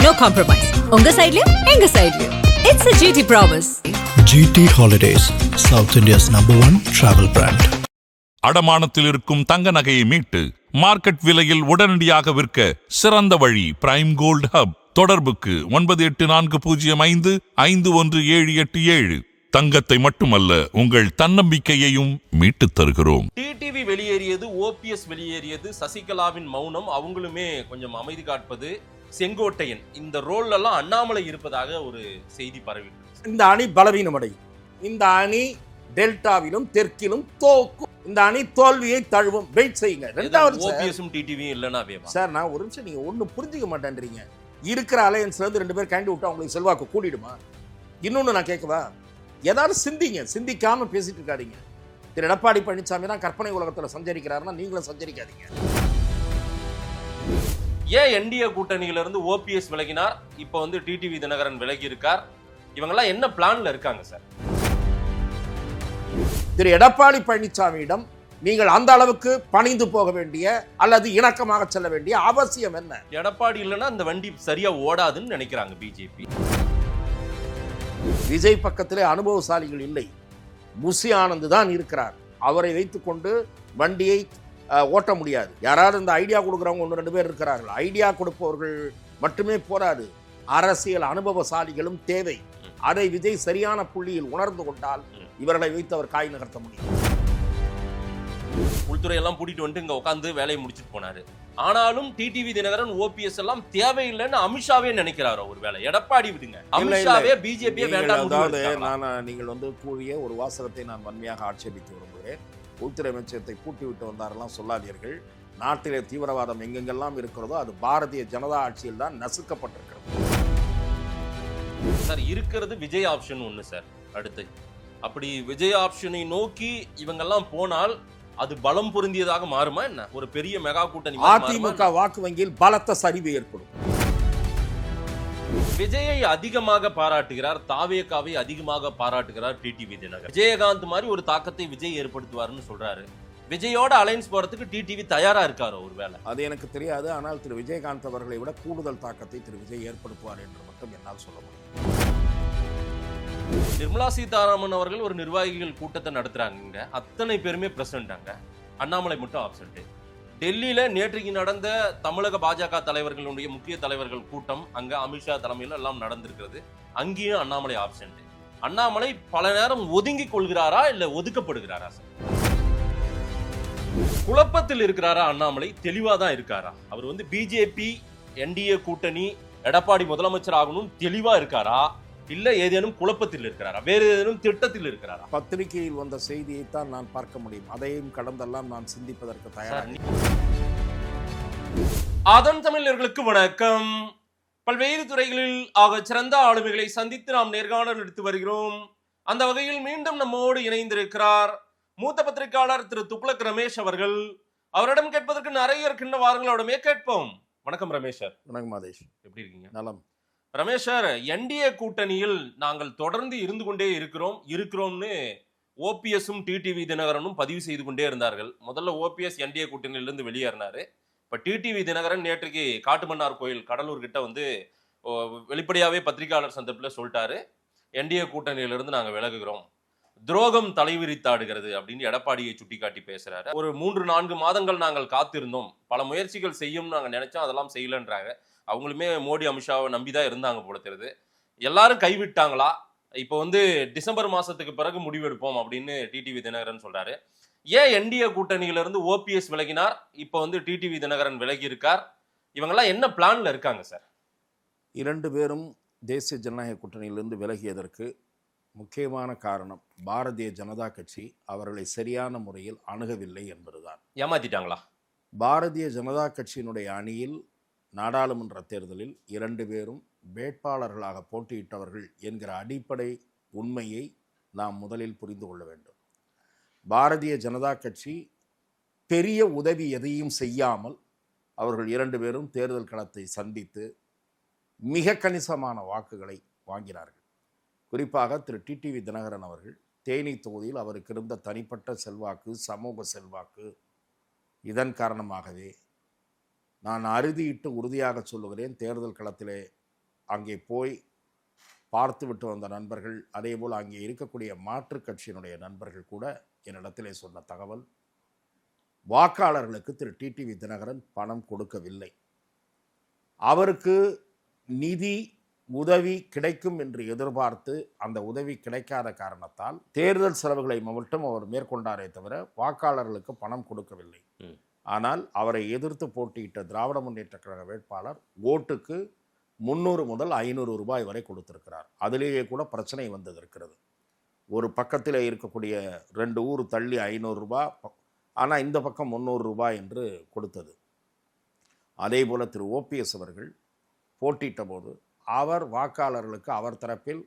no compromise. உங்க சைடுலயும் எங்க சைடுலயும். It's a GT promise. GT Holidays, South India's #1 travel brand. அடமானத்தில் இருக்கும் தங்க நகையை மீட்டு மார்க்கெட் விலையில் உடனடியாக விற்க சிறந்த வழி பிரைம் கோல்ட் ஹப். தொடர்புக்கு 9845551787. தங்கத்தை மட்டுமல்ல உங்கள் தன்னம்பிக்கையையும் மீட்டுத் தருகிறோம். டிடிவி வெளியேறியது, ஓபிஎஸ் வெளியேறியது, சசிகலாவின் மௌனம், அவங்களுமே கொஞ்சம் அமைதி காட்பது, செங்கோட்டையன் இந்த ரோல் எல்லாம் அண்ணாமலை இருப்பதாக ஒரு செய்தி பரவி. இந்த அணி பலவீனமடையும். இந்த அணி டெல்டாவிலும் தெற்கிலும் தோக்கும். இந்த அணி தோல்வியை தழுவும். வெயிட் செய்யுங்க. ரெண்டாவது ஓபிஎஸும் டிடிவியும் இல்லைன்னா சார், நான் ஒரு நிமிஷம், நீங்க ஒன்னும் புரிஞ்சுக்க மாட்டேன்றீங்க. இருக்கிற அலையன்ஸ்ல இருந்து 2 பேர் கேண்டி விட்டா உங்களுக்கு செல்வாக்கு கூடிடுமா? இன்னொன்னு நான் கேட்கவா? ஏதாவது சிந்திங்க. சிந்திக்காம பேசிட்டு இருக்காதீங்க. திரு எடப்பாடி பழனிசாமி தான் கற்பனை உலகத்துல சஞ்சரிக்கிறாருன்னா நீங்களும் சஞ்சரிக்காதீங்க. ஏன் என்டிஏ கூட்டணியில இருந்து ஓபிஎஸ் விலகினார், இப்போ வந்து டிடிவி தினகரன் விலகி இருக்கார், இவங்கெல்லாம் என்ன பிளான்ல இருக்காங்க சார்? திரு எடப்பாடி பழனிசாமியிடம் நீங்கள் அந்த அளவுக்கு பணிந்து போக வேண்டிய அல்லது இணக்கமாக செல்ல வேண்டிய அவசியம் என்ன? எடப்பாடி இல்லைன்னா அந்த வண்டி சரியா ஓடாதுன்னு நினைக்கிறாங்க பிஜேபி. விஜய் பக்கத்திலே அனுபவசாலிகள் இல்லை. முசி ஆனந்த் தான் இருக்கிறார். அவரை வைத்துக்கொண்டு வண்டியை ஓட்ட முடியாது. யாராவது இந்த ஐடியா கொடுக்குறவங்க 1-2 பேர் இருக்கிறார்கள். ஐடியா கொடுப்பவர்கள் மட்டுமே போராது, அரசியல் அனுபவசாலிகளும் தேவை. அதை விஜய் சரியான புள்ளியில் உணர்ந்து கொண்டால் இவர்களை வைத்து அவர் காய் நகர்த்த முடியும். உள்துறை எல்லாம் கூட்டிட்டு வந்து இங்க உட்காந்து வேலையை முடிச்சுட்டு போனாரு. ஆனாலும் டிடிவி தினகரன் ஓபிஎஸ் எல்லாம் தேவையில்லைன்னு அமித்ஷாவே நினைக்கிறாரோ? ஒரு வேலை எடப்பாடி விடுங்க, அமித்ஷாவே பிஜேபியே வேண்டாம். நீங்கள் வந்து கூறிய ஒரு வாசகத்தை நான் வன்மையாக ஆட்சேபித்து விரும்புகிறேன். உள்துறை அமைச்சத்தை கூட்டி விட்டு வந்தாரெல்லாம் சொல்லாதீர்கள். நாட்டிலே தீவிரவாதம் எங்கெங்கெல்லாம் இருக்கிறதோ அது பாரதிய ஜனதா ஆட்சியில் தான் நசுக்கப்பட்டிருக்கிறது. சார், இருக்கிறது விஜய் ஆப்ஷன் ஒண்ணு சார். அடுத்து அப்படி விஜய் ஆப்ஷனை நோக்கி இவங்கெல்லாம் போனால் அது பலம் பொருந்தியதாக மாறுமா என்ன? ஒரு பெரிய மெகா கூட்டணி. அதிமுக வாக்கு வங்கியில் பலத்த சரிவு ஏற்படும். விஜயை அதிகமாக பாராட்டுகிறார், தாவேகாவை அதிகமாக பாராட்டுகிறார் டிடிவி தினகரன். விஜயகாந்த் மாதிரி ஒரு தாக்கத்தை விஜய் ஏற்படுத்துவார்னு சொல்றாரு. விஜயோட அலைன்ஸ் போறதுக்கு டிடிவி தயாரா இருக்காரோ? ஒருவேளை அது எனக்கு தெரியாது. ஆனால் திரு விஜயகாந்த் அவர்களை விட கூடுதல் தாக்கத்தை திரு விஜய் ஏற்படுத்துவார் என்று மட்டும் என்னால் சொல்ல முடியும். நிர்மலா சீதாராமன் அவர்கள் ஒரு நிர்வாகிகள் கூட்டத்தை நடத்துறாங்க. அத்தனை பேருமே பிரசிடண்டாங்க. அண்ணாமலை மட்டும் ஆப்சென்ட். டெல்லியில நேற்றைக்கு நடந்த தமிழக பாஜக தலைவர்களுடைய முக்கிய தலைவர்கள் கூட்டம் அங்க அமித்ஷா தலைமையில் எல்லாம் நடந்திருக்கிறது. அங்கேயும் அண்ணாமலை ஆப்சென்ட். அண்ணாமலை பல நேரம் ஒதுங்கிக் கொள்கிறாரா இல்ல ஒதுக்கப்படுகிறாரா சார்? குழப்பத்தில் இருக்கிறாரா அண்ணாமலை? தெளிவாதான் இருக்காரா? அவர் வந்து பிஜேபி என்டிஏ கூட்டணி எடப்பாடி முதலமைச்சர் ஆகணும் தெளிவா இருக்காரா, இல்ல ஏதேனும் குழப்பத்தில் இருக்கிறாரா, வேறு ஏதேனும் திட்டத்தில் இருக்கிறாரா? பத்திரிகையில் வந்த செய்தியை தான் நான் பார்க்க முடியும். அதையும் கடந்தெல்லாம் நான் சிந்திப்பதற்கு தயார். அதன் தமிழர்களுக்கு வணக்கம். பல்வேறு துறைகளில் ஆக சிறந்த ஆளுமைகளை சந்தித்து நாம் நேர்காணல் எடுத்து வருகிறோம். அந்த வகையில் மீண்டும் நம்மோடு இணைந்திருக்கிறார் மூத்த பத்திரிகையாளர் திரு துக்ளக் ரமேஷ் அவர்கள். அவரிடம் கேட்பதற்கு நிறைய இருக்கின்ற வாரங்களோடமே கேட்போம். வணக்கம் ரமேஷ் சார். வணக்கம் மாதேஷ், எப்படி இருக்கீங்க? நலம். ரமேஷ் சார், என்டிஏ கூட்டணியில் நாங்கள் தொடர்ந்து இருந்து கொண்டே இருக்கிறோம்னு ஓபிஎஸும் டிடிவி தினகரனும் பதிவு செய்து கொண்டே இருந்தார்கள். முதல்ல ஓபிஎஸ் என்டிஏ கூட்டணியிலிருந்து வெளியேறினாரு. இப்ப டிடிவி தினகரன் நேற்றுக்கு காட்டுமன்னார் கோயில் கடலூர் கிட்ட வந்து வெளிப்படையாவே பத்திரிகையாளர் சந்திப்புல சொல்லிட்டாரு, என்டிஏ கூட்டணியிலிருந்து நாங்க விலகுகிறோம், துரோகம் தலைவிரித்தாடுகிறது அப்படின்னு எடப்பாடியை சுட்டிக்காட்டி பேசுறாரு. ஒரு 3-4 மாதங்கள் நாங்கள் காத்திருந்தோம், பல முயற்சிகள் செய்யும் நாங்க நினைச்சோம், அதெல்லாம் செய்யலன்றாங்க. அவங்களுமே மோடி அமித்ஷாவை நம்பிதான் இருந்தாங்க போல தெரியுது. எல்லாரும் கைவிட்டாங்களா? இப்போ வந்து டிசம்பர் மாசத்துக்கு பிறகு முடிவெடுப்போம் அப்படின்னு டிடிவி தினகரன் சொல்றாரு. ஏன் என்டிஏ கூட்டணியில இருந்து ஓபிஎஸ் விலகினார், இப்போ வந்து டிடிவி தினகரன் விலகி இருக்கார், இவங்கெல்லாம் என்ன பிளான்ல இருக்காங்க சார்? 2 பேரும் தேசிய ஜனநாயக கூட்டணியிலிருந்து விலகியதற்கு முக்கியமான காரணம் பாரதிய ஜனதா கட்சி அவர்களை சரியான முறையில் அணுகவில்லை என்பதுதான். ஏமாத்திட்டாங்களா? பாரதிய ஜனதா கட்சியினுடைய அணியில் நாடாளுமன்ற தேர்தலில் 2 பேரும் வேட்பாளர்களாக போட்டியிட்டவர்கள் என்கிற அடிப்படை உண்மையை நாம் முதலில் புரிந்து கொள்ள வேண்டும். பாரதிய ஜனதா கட்சி பெரிய உதவி எதையும் செய்யாமல் அவர்கள் 2 பேரும் தேர்தல் களத்தை சந்தித்து மிக கணிசமான வாக்குகளை வாங்கினார்கள். குறிப்பாக திரு டிடிவி தினகரன் அவர்கள் தேனி தொகுதியில் அவருக்கு இருந்த தனிப்பட்ட செல்வாக்கு, சமூக செல்வாக்கு, இதன் காரணமாகவே நான் அறுதியிட்டு உறுதியாக சொல்லுகிறேன், தேர்தல் களத்திலே அங்கே போய் பார்த்துவிட்டு வந்த நண்பர்கள், அதேபோல் அங்கே இருக்கக்கூடிய மாற்றுக் கட்சியினுடைய நண்பர்கள் கூட என்னிடத்திலே சொன்ன தகவல், வாக்காளர்களுக்கு திரு டிடிவி தினகரன் பணம் கொடுக்கவில்லை. அவருக்கு நிதி உதவி கிடைக்கும் என்று எதிர்பார்த்து அந்த உதவி கிடைக்காத காரணத்தால் தேர்தல் செலவுகளை மட்டும் அவர் மேற்கொண்டாரே தவிர வாக்காளர்களுக்கு பணம் கொடுக்கவில்லை. ஆனால் அவரை எதிர்த்து போட்டியிட்ட திராவிட முன்னேற்ற கழக வேட்பாளர் ஓட்டுக்கு 300 முதல் 500 ரூபாய் வரை கொடுத்திருக்கிறார். அதிலேயே கூட பிரச்சனை வந்திருக்கிறது. ஒரு பக்கத்தில் இருக்கக்கூடிய 2 ஊர் தள்ளி 500 ரூபாய், ஆனால் இந்த பக்கம் 300 ரூபாய் என்று கொடுத்தது. அதே போல் திரு ஓபிஎஸ் அவர்கள் போட்டியிட்ட போது அவர் வாக்காளர்களுக்கு அவர் தரப்பில்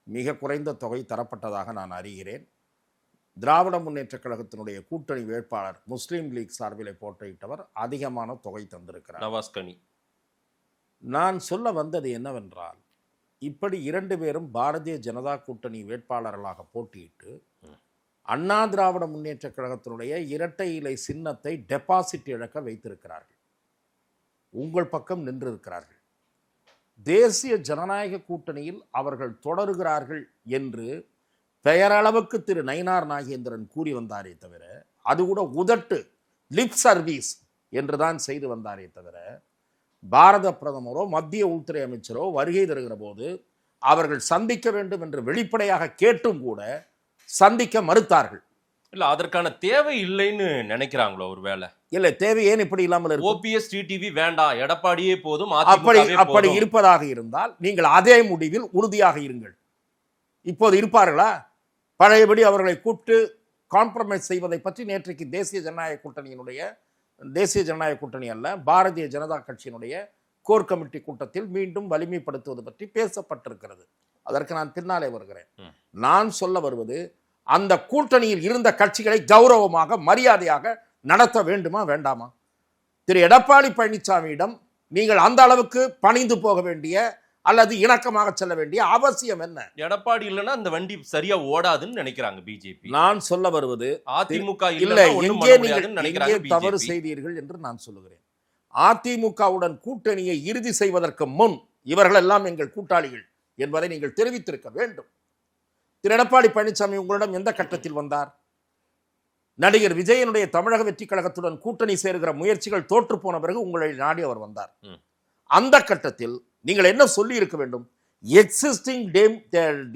மிக குறைந்த தொகை தரப்பட்டதாக நான் அறிகிறேன். திராவிட முன்னேற்ற கழகத்தினுடைய கூட்டணி வேட்பாளர் முஸ்லீம் லீக் சார்பில் போட்டியிட்டவர் அதிகமான தொகை தந்திருக்கிறார். நவாஸ்கனி. நான் சொல்ல வந்தது என்னவென்றால், இப்படி 2 பேரும் பாரதிய ஜனதா கூட்டணி வேட்பாளர்களாக போட்டியிட்டு அண்ணா திராவிட முன்னேற்ற கழகத்தினுடைய இரட்டை இலை சின்னத்தை டெபாசிட் இழக்க வைத்திருக்கிறார்கள். உங்கள் பக்கம் நின்றிருக்கிறார்கள். தேசிய ஜனநாயக கூட்டணியில் அவர்கள் தொடருகிறார்கள் என்று பெயரளவுக்கு திரு நயினார் நாகேந்திரன் கூறி வந்தாரே தவிர, அது கூட உதட்டு லிப் சர்வீஸ் என்றுதான் செய்து வந்தாரே தவிர, பாரத பிரதமரோ மத்திய உள்துறை அமைச்சரோ வருகை தருகிற போது அவர்கள் சந்திக்க வேண்டும் என்று வெளிப்படையாக கேட்டும் கூட சந்திக்க மறுத்தார்கள். இல்ல, அதற்கான தேவை இல்லைன்னு நினைக்கிறாங்களோ ஒருவேளை? இல்லை, தேவை ஏன் இப்படி இல்லாமல் இருக்கு? ஓபிஎஸ் டிடிவி வேண்டாம், எடப்பாடியே போதும், அப்படி இருப்பதாக இருந்தால் நீங்கள் அதே முடிவில் உறுதியாக இருங்கள். இப்போது இருப்பார்களா? பழையபடி அவர்களை கூப்பிட்டு காம்ப்ரமைஸ் செய்வதை பற்றி நேற்றைக்கு தேசிய ஜனநாயக கூட்டணி அல்ல, பாரதிய ஜனதா கட்சியினுடைய கோர் கமிட்டி கூட்டத்தில் மீண்டும் வலிமைப்படுத்துவது பற்றி பேசப்பட்டிருக்கிறது. அதற்கு நான் பின்னாலே வருகிறேன். நான் சொல்ல வருவது, அந்த கூட்டணியில் இருந்த கட்சிகளை கௌரவமாக மரியாதையாக நடத்த வேண்டுமா வேண்டாமா? திரு எடப்பாடி பழனிசாமியிடம் நீங்கள் அந்த அளவுக்கு பணிந்து போக வேண்டிய அல்லது இணக்கமாக செல்ல வேண்டிய அவசியம் என்ன? எடப்பாடி இல்லைன்னா அந்த வண்டி சரியா ஓடாதுன்னு நினைக்கிறாங்க பிஜேபி. நான் சொல்ல வருவது, அதிமுக இல்லை, எங்கே தவறு செய்தீர்கள் என்று நான் சொல்லுகிறேன். அதிமுகவுடன் கூட்டணியை இறுதி செய்வதற்கு முன் இவர்கள் எல்லாம் எங்கள் கூட்டாளிகள் என்பதை நீங்கள் தெரிவித்திருக்க வேண்டும். திரு எடப்பாடி பழனிசாமி உங்களிடம் எந்த கட்டத்தில் வந்தார்? நடிகர் விஜயனுடைய தமிழக வெற்றி கழகத்துடன் கூட்டணி சேருகிற முயற்சிகள் தோற்று போன பிறகு உங்களை நாடி அவர் வந்தார். அந்த கட்டத்தில் நீங்கள் என்ன சொல்லி இருக்க வேண்டும்? எக்ஸிஸ்டிங்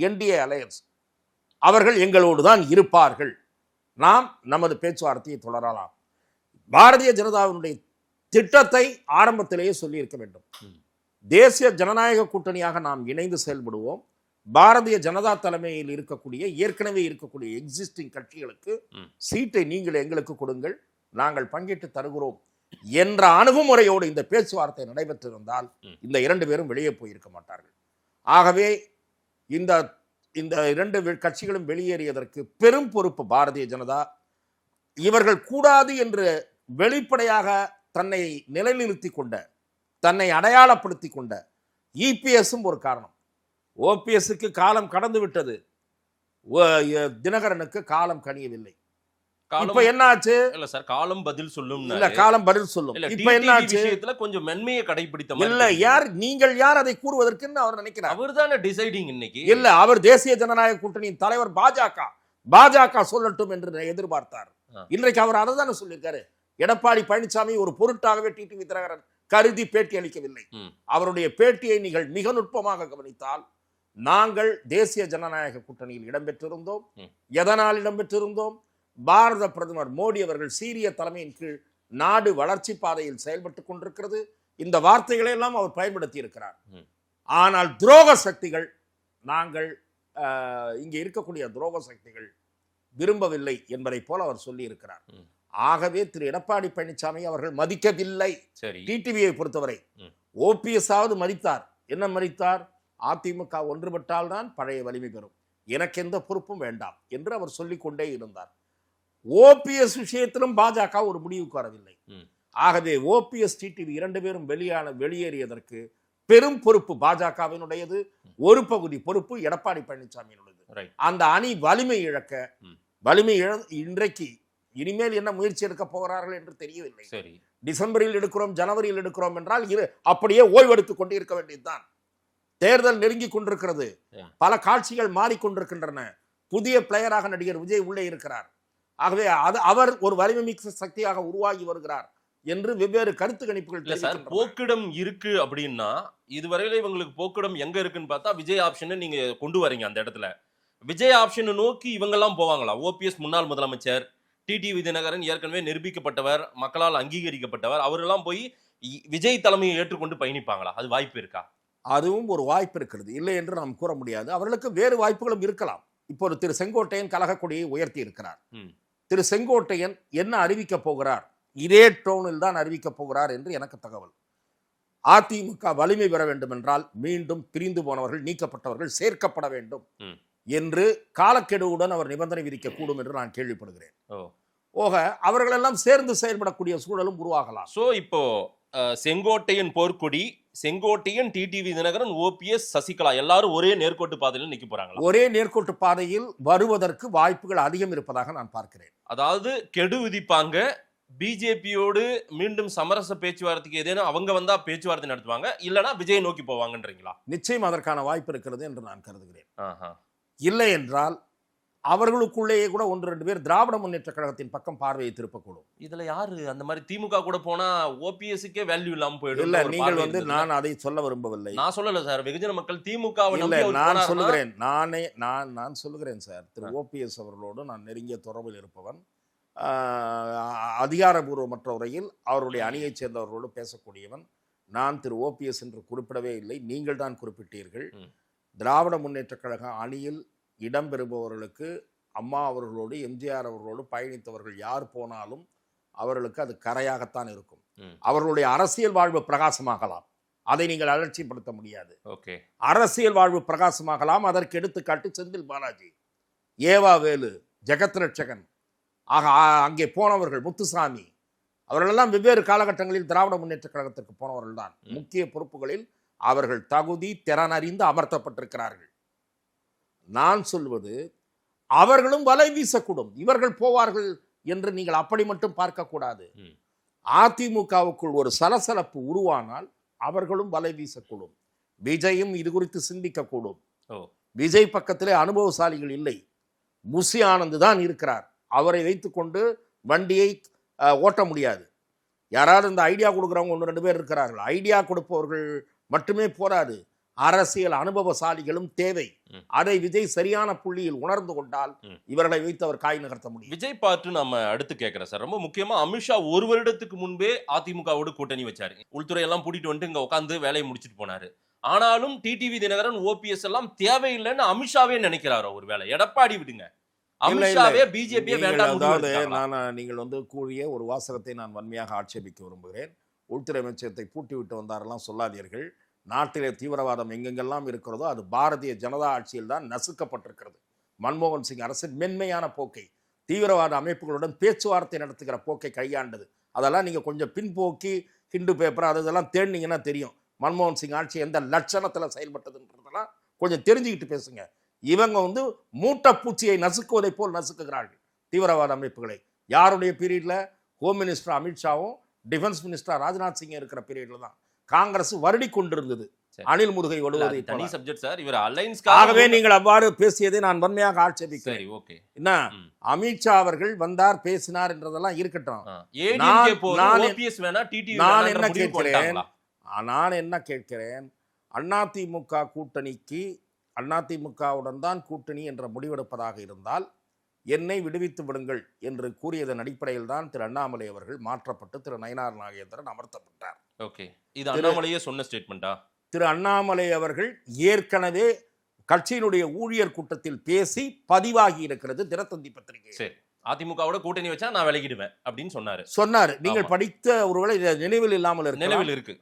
என்டிஏ அலையன்ஸ் அவர்கள் எங்களோடு தான் இருப்பார்கள், நாம் நமது பேச்சுவார்த்தையை தொடரலாம். பாரதிய ஜனதாவினுடைய திட்டத்தை ஆரம்பத்திலேயே சொல்லி இருக்க வேண்டும். தேசிய ஜனநாயக கூட்டணியாக நாம் இணைந்து செயல்படுவோம். பாரதிய ஜனதா தலைமையில் இருக்கக்கூடிய ஏற்கனவே இருக்கக்கூடிய எக்ஸிஸ்டிங் கட்சிகளுக்கு சீட்டை நீங்கள் எங்களுக்கு கொடுங்கள், நாங்கள் பங்கிட்டு தருகிறோம் என்ற அணுகுமுறையோடு இந்த பேச்சுவார்த்தை நடைபெற்றிருந்தால் இந்த 2 பேரும் வெளியே போயிருக்க மாட்டார்கள். ஆகவே இந்த 2 கட்சிகளும் வெளியேறியதற்கு பெரும் பொறுப்பு பாரதிய ஜனதா. இவர்கள் கூடாது என்று வெளிப்படையாக தன்னை நிலைநிறுத்தி கொண்ட, தன்னை அடையாளப்படுத்தி கொண்ட இபிஎஸும் ஒரு காரணம். ஓபிஎஸ்க்கு காலம் கடந்து விட்டது, தினகரனுக்கு காலம் கனியவில்லை. இப்ப என்ன ஆச்சு? இல்ல சார், காலம் பதில் சொல்லும். இல்ல, காலம் பதில் சொல்லும். இப்ப என்ன ஆச்சு? விஷயத்துல கொஞ்சம் மென்மையை கடைபிடித்த இல்ல, நீங்கள் யார் அதை கூறுவதற்கு அவர் நினைக்கிறார்? அவர்தானே டிசைடிங் இன்னைக்கு. இல்ல, அவர் தேசிய ஜனநாயக கூட்டணியின் தலைவர் பாஜக சொல்லட்டும் என்று எதிர்பார்த்தார். இன்றைக்கு அவர் அதை தானே சொல்லியிருக்காரு. எடப்பாடி பழனிசாமி ஒரு பொருட்டாகவே டிடிவி தினகரன் கருதி பேட்டி அளிக்கவில்லை. அவருடைய பேட்டியை நீங்கள் மிக நுட்பமாக கவனித்தால், நாங்கள் தேசிய ஜனநாயக கூட்டணியில் இடம்பெற்றிருந்தோம். எதனால் இடம்பெற்றிருந்தோம்? பாரத பிரதமர் மோடி அவர்கள் சீரிய தலைமையின் கீழ் நாடு வளர்ச்சி பாதையில் செயல்பட்டுக் கொண்டிருக்கிறது. இந்த வார்த்தைகளை எல்லாம் அவர் பயன்படுத்தி இருக்கிறார். ஆனால் துரோக சக்திகள், நாங்கள் இங்கே இருக்கக்கூடிய துரோக சக்திகள் விரும்பவில்லை என்பதை போல அவர் சொல்லி இருக்கிறார். ஆகவே திரு எடப்பாடி பழனிசாமி அவர்கள் மதிக்கவில்லை. டிடிவியை பொறுத்தவரை ஓபிஎஸ் ஆவது மதித்தார். என்ன மதித்தார்? அதிமுக ஒன்றுபட்டால் தான் பழைய வலிமை பெறும், எனக்கு எந்த பொறுப்பும் வேண்டாம் என்று அவர் சொல்லிக் கொண்டே இருந்தார். ஓபிஎஸ் விஷயத்திலும் பாஜக ஒரு முடிவுக்கு வரவில்லை. ஆகவே ஓபிஎஸ் டிடிவி 2 பேரும் வெளியேறியதற்கு பெரும் பொறுப்பு பாஜகவினுடையது, ஒரு பகுதி பொறுப்பு எடப்பாடி பழனிசாமியினுடையது. அந்த அணி வலிமை இன்றைக்கு இனிமேல் என்ன முயற்சி எடுக்க போகிறார்கள் என்று தெரியவில்லை. டிசம்பரில் எடுக்கிறோம், ஜனவரியில் எடுக்கிறோம் என்றால் அப்படியே ஓய்வெடுத்துக் கொண்டு இருக்க வேண்டியதுதான். தேர்தல் நெருங்கி கொண்டிருக்கிறது. Yeah. பல காட்சிகள் மாறிக்கொண்டிருக்கின்றன. புதிய பிளேயராக நடிகர் விஜய் உள்ளே இருக்கிறார். ஆகவே அவர் ஒரு வலிமை மிக்க சக்தியாக உருவாகி வருகிறார் என்று வெவ்வேறு கருத்து கணிப்புகள் இல்ல சார், போக்கிடம் இருக்கு அப்படின்னா இதுவரையில இவங்களுக்கு போக்கிடம் எங்க இருக்குன்னு பார்த்தா விஜய் ஆப்ஷன் நீங்க கொண்டு வரீங்க. அந்த இடத்துல விஜய் ஆப்ஷன் நோக்கி இவங்க எல்லாம் போவாங்களா? ஓபிஎஸ் முன்னாள் முதலமைச்சர், டிடிவி தினகரன் ஏற்கனவே நிரூபிக்கப்பட்டவர், மக்களால் அங்கீகரிக்கப்பட்டவர், அவரெல்லாம் போய் விஜய் தலைமையை ஏற்றுக்கொண்டு பயணிப்பாங்களா? அது வாய்ப்பு இருக்கா? அதுவும் ஒரு வாய்ப்பு இருக்கிறது, இல்லை என்று நாம் கூற முடியாது. அவர்களுக்கு வேறு வாய்ப்புகளும் இருக்கலாம். இப்போது திரு செங்கோட்டையன் கழகக்கொடியை உயர்த்தி இருக்கிறார். திரு செங்கோட்டையன் என்ன அறிவிக்க போகிறார், இதே டோனில் தான் அறிவிக்க போகிறார் என்று எனக்கு தகவல். அதிமுக வலிமை பெற வேண்டும் என்றால் மீண்டும் பிரிந்து போனவர்கள், நீக்கப்பட்டவர்கள் சேர்க்கப்பட வேண்டும் என்று காலக்கெடுவுடன் அவர் நிபந்தனை விதிக்க கூடும் என்று நான் கேள்விப்படுகிறேன். அவர்களெல்லாம் சேர்ந்து செயல்படக்கூடிய சூழலும் உருவாகலாம். சோ இப்போ செங்கோட்டையன் போர்க்கொடி, செங்கோட்டையன், டிடிவி தினகரன், ஓபிஎஸ், சசிகலா எல்லாரும் ஒரே நேர்கோட்டு பாதையில் நிக்க போறாங்களா? ஒரே நேர்கோட்டு பாதையில் வருவதற்கு வாய்ப்புகள் அதிகம் இருப்பதாக நான் பார்க்கிறேன். அதாவது கெடு விதிப்பாங்க. பிஜேபியோடு மீண்டும் சமரச பேச்சுவார்த்தைக்கு ஏதேனும் அவங்க வந்தா பேச்சுவார்த்தை நடத்துவாங்க, இல்லனா விஜய் நோக்கி போவாங்கன்றீங்களா? நிச்சயம் அதற்கான வாய்ப்பு இருக்கிறது என்று நான் கருதுகிறேன். இல்லை என்றால் அவர்களுக்குள்ளேயே கூட 1-2 பேர் திராவிட முன்னேற்ற கழகத்தின் பக்கம் பார்வையை திருப்பக்கூடும். இதுல யாரு அந்த மாதிரி திமுக கூட போனா ஓபிஎஸ்க்கே வேல்யூ இல்லாம போயிடும். இல்ல, நீங்கள் நான் அதை சொல்ல விரும்பவில்லை. நான் சொல்லல சார், வெகுஜன மக்கள் திமுக நான் சொல்லுகிறேன். நான் சொல்லுகிறேன் சார், திரு ஓபிஎஸ் அவர்களோடு நான் நெருங்கிய தொடர்பில் இருப்பவன். அதிகாரபூர்வமற்ற உரையில் அவருடைய அணியைச் சேர்ந்தவர்களோடு பேசக்கூடியவன். நான் திரு ஓபிஎஸ் என்று குறிப்பிடவே இல்லை, நீங்கள் தான் குறிப்பிட்டீர்கள். திராவிட முன்னேற்ற கழக அணியில் இடம்பெறுபவர்களுக்கு அம்மா அவர்களோடு, எம்ஜிஆர் அவர்களோடு பயணித்தவர்கள் யார் போனாலும் அவர்களுக்கு அது கரையாகத்தான் இருக்கும். அவர்களுடைய அரசியல் வாழ்வு பிரகாசமாகலாம், அதை நீங்கள் அலட்சியப்படுத்த முடியாது. அரசியல் வாழ்வு பிரகாசமாகலாம். அதற்கு எடுத்துக்காட்டு செந்தில் பாலாஜி, ஏவா வேலு, ஜெகத் ரட்சகன், அங்கே போனவர்கள், முத்துசாமி, அவர்களெல்லாம் வெவ்வேறு காலகட்டங்களில் திராவிட முன்னேற்ற கழகத்திற்கு போனவர்கள் தான். முக்கிய பொறுப்புகளில் அவர்கள் தகுதி திறன் அறிந்து அமர்த்தப்பட்டிருக்கிறார்கள். நான் சொல்வது அவர்களும் வலை வீசக்கூடும், இவர்கள் போவார்கள் என்று நீங்கள் அப்படி மட்டும் பார்க்கக்கூடாது. அதிமுகவுக்குள் ஒரு சலசலப்பு உருவானால் அவர்களும் வலை வீசக்கூடும். விஜயும் இது குறித்து சிந்திக்கக்கூடும். விஜய் பக்கத்திலே அனுபவசாலிகள் இல்லை, முசி ஆனந்த் தான் இருக்கிறார். அவரை வைத்துக்கொண்டு வண்டியை ஓட்ட முடியாது. யாராவது இந்த ஐடியா கொடுக்குறவங்க 1-2 பேர் இருக்கிறார்கள். ஐடியா கொடுப்பவர்கள் மட்டுமே போராது, அரசியல் அனுபவசாலிகளும் தேவை. அதை விஜய் சரியான புள்ளியில் உணர்ந்து கொண்டால் இவர்களை வைத்து அவர் காய் நகர்த்த முடியும். விஜய் பார்த்து நம்ம அடுத்து கேட்கிறேன் சார். ரொம்ப முக்கியமா அமித்ஷா 1 வருடத்துக்கு முன்பே அதிமுகவோடு கூட்டணி வச்சாரு. உள்துறை எல்லாம் கூட்டிட்டு வந்து இங்க உட்காந்து வேலையை முடிச்சுட்டு போனாரு. ஆனாலும் டிடிவி தினகரன், ஓபிஎஸ் எல்லாம் தேவையில்லைன்னு அமித்ஷாவே நினைக்கிறாரோ? ஒரு வேலை எடப்பாடி விடுங்க, அமித்ஷாவே பிஜேபியை வேண்டாம். நீங்கள் கூறிய ஒரு வாசகத்தை நான் வன்மையாக ஆட்சேபிக்க விரும்புகிறேன். உள்துறை அமைச்சகத்தை பூட்டி விட்டு வந்தாரெல்லாம் சொல்லாதீர்கள். நாட்டிலே தீவிரவாதம் எங்கெங்கெல்லாம் இருக்கிறதோ அது பாரதிய ஜனதா ஆட்சியில் தான் நசுக்கப்பட்டிருக்கிறது. மன்மோகன் சிங் அரசின் மென்மையான போக்கை, தீவிரவாத அமைப்புகளுடன் பேச்சுவார்த்தை நடத்துகிற போக்கை கையாண்டது. அதெல்லாம் நீங்கள் கொஞ்சம் பின்போக்கி ஹிண்டு பேப்பர் அதெல்லாம் தேடினீங்கன்னா தெரியும் மன்மோகன் சிங் ஆட்சி எந்த லட்சணத்தில் செயல்பட்டதுன்றதெல்லாம் கொஞ்சம் தெரிஞ்சுக்கிட்டு பேசுங்க. இவங்க மூட்டைப்பூச்சியை நசுக்குவதை போல் நசுக்குகிறார்கள் தீவிரவாத அமைப்புகளை. யாருடைய பீரியட்ல? ஹோம் மினிஸ்டர் அமித்ஷாவும் டிஃபென்ஸ் மினிஸ்டர் ராஜ்நாத் சிங் இருக்கிற பீரியட்ல தான் காங்கிரஸ் வருடி கொண்டிருந்தது. அனில் முருகை ஒடுவதை தனி சப்ஜெக்ட் சார். இவர் அலைன்ஸ் ஆகவே நீங்கள் அவ்வாறு பேசியதை நான் வன்மையாக ஆட்சேபிக்கிறேன். என்ன அமித்ஷா அவர்கள் வந்தார் பேசினார் என்றதெல்லாம் இருக்கட்டும். நான் என்ன கேட்கிறேன், அதிமுக கூட்டணிக்கு அதிமுகவுடன் தான் கூட்டணி என்ற முடிவெடுப்பதாக இருந்தால் என்னை விடுவித்து விடுங்கள் என்று கூறியதன் அடிப்படையில் தான் திரு அண்ணாமலை அவர்கள் மாற்றப்பட்டு திரு நயினார் நாகேந்திரன் அமர்த்தப்பட்டார். இது அண்ணாமலையே சொன்ன ஸ்டேட்மெண்டா? திரு அண்ணாமலை அவர்கள் ஏற்கனவே கட்சியினுடைய ஊழியர் கூட்டத்தில் பேசி பதிவாகி இருக்கிறது தினத்தந்தி பத்திரிகை. சரி, அதிமுகவோட கூட்டணி வச்சா நான் விலகிடுவேன் அப்படின்னு சொன்னார். நீங்கள் படித்த ஒருவேளை நினைவில் இல்லாமல் நினைவில் இருக்கு,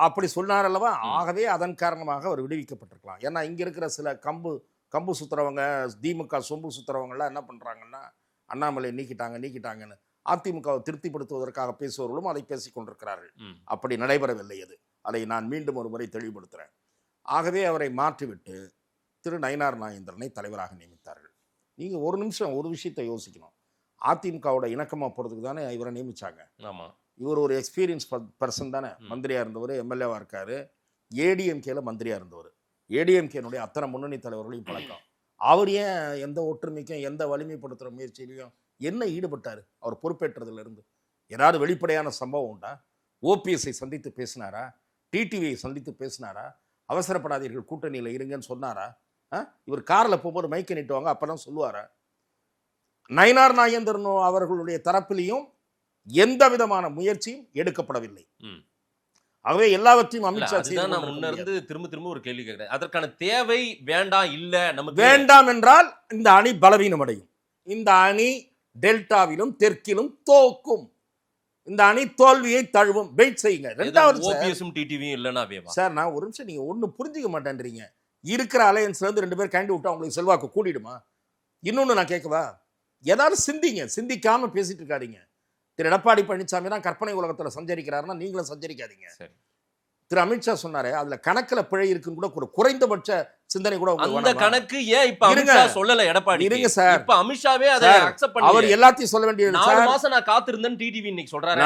அப்படி சொன்னார் அல்லவா? ஆகவே அதன் காரணமாக அவர் விடுவிக்கப்பட்டிருக்கலாம். ஏன்னா இங்க இருக்கிற சில கம்பு சுத்துறவங்க, திமுக சொம்பு சுத்துறவங்கலாம் என்ன பண்றாங்கன்னா அண்ணாமலை நீக்கிட்டாங்கன்னு அதிமுகவை திருப்திப்படுத்துவதற்காக பேசுபவர்களும் அதை பேசிக் கொண்டிருக்கிறார்கள். அப்படி நடைபெறவில்லை. அதை நான் மீண்டும் ஒரு முறை தெளிவுபடுத்துகிறேன். ஆகவே அவரை மாற்றிவிட்டு திரு நயினார் நாகேந்திரனை தலைவராக நியமித்தார்கள். நீங்கள் ஒரு நிமிஷம் ஒரு விஷயத்தை யோசிக்கணும். அதிமுகவோட இணக்கமாக போகிறதுக்கு தானே இவரை நியமிச்சாங்க. இவர் ஒரு எக்ஸ்பீரியன்ஸ் பர்சன் தானே. மந்திரியாக இருந்தவர், எம்எல்ஏவாக இருக்காரு, ஏடிஎம்கேல மந்திரியாக இருந்தவர். ஏடிஎம்கேனுடைய அத்தனை முன்னணி தலைவர்களையும் பழக்கம். அவர் ஏன் எந்த ஒற்றுமைக்கும் எந்த வலிமைப்படுத்துகிற முயற்சியிலையும் என்ன ஈடுபட்டார்? அவர் பொறுப்பேற்றதுலேருந்து ஏதாவது வெளிப்படையான சம்பவம் உண்டா? ஓபிஎஸ்ஐ சந்தித்து பேசினாரா? டிடிவியை சந்தித்து பேசினாரா? அவசரப்படாதீர்கள் கூட்டணியில் இருங்கன்னு சொன்னாரா? இவர் காரில் போகும்போது மைக்கை நீட்டுவாங்க, அப்பதான் சொல்லுவாரா? நயினார் நாகேந்திரன் அவர்களுடைய தரப்பிலையும் எந்த விதமான முயற்சியும் எடுக்கப்படவில்லை. ஆகவே எல்லாவற்றையும் அமித்ஷா நான் முன்ன இருந்து திரும்ப ஒரு கேள்வி கேட்கிறேன். அதற்கான தேவை வேண்டாம் இல்ல நமக்கு வேண்டாம் என்றால் இந்த அணி பலவீனம் அடையும். இந்த அணி டெல்டாவிலும் தெற்கிலும் தோக்கும். இந்த அணி தோல்வியை தழுவும். வெயிட் செய்யுங்க. ரெண்டாவது ஓபிஎஸும் டிடிவியும் இல்லனா சார், நான் ஒரு நிமிஷம், நீங்க ஒண்ணு புரிஞ்சுக்க மாட்டேன்றீங்க. இருக்கிற அலையன்ஸ்ல இருந்து 2 பேர் கேண்டி விட்டா உங்களுக்கு செல்வாக்கு கூடிடுமா? இன்னொன்னு நான் கேட்கவா? ஏதாவது சிந்திங்க. சிந்திக்காம பேசிட்டு இருக்காதீங்க. திரு எடப்பாடி பழனிசாமி தான் கற்பனை உலகத்துல சஞ்சரிக்கிறாருன்னா நீங்களும் சஞ்சரிக்காதீங்க. திரு அமித்ஷா சொன்னாரு, அதுல கணக்குல பிழை இருக்குன்னு கூட ஒரு குறைந்தபட்ச சிந்தனை கூட அந்த கணக்கு ஏன் இப்ப அமித்ஷா சொல்லல எடப்பாடி? இருங்க சார், இப்ப அமித்ஷாவே அதை அக்செப்ட் பண்ணி அவர் எல்லாத்தையும் சொல்ல வேண்டியது. 4 மாசம் நான் காத்திருந்தேன் டிடிவி இன்னைக்கு சொல்றாரு.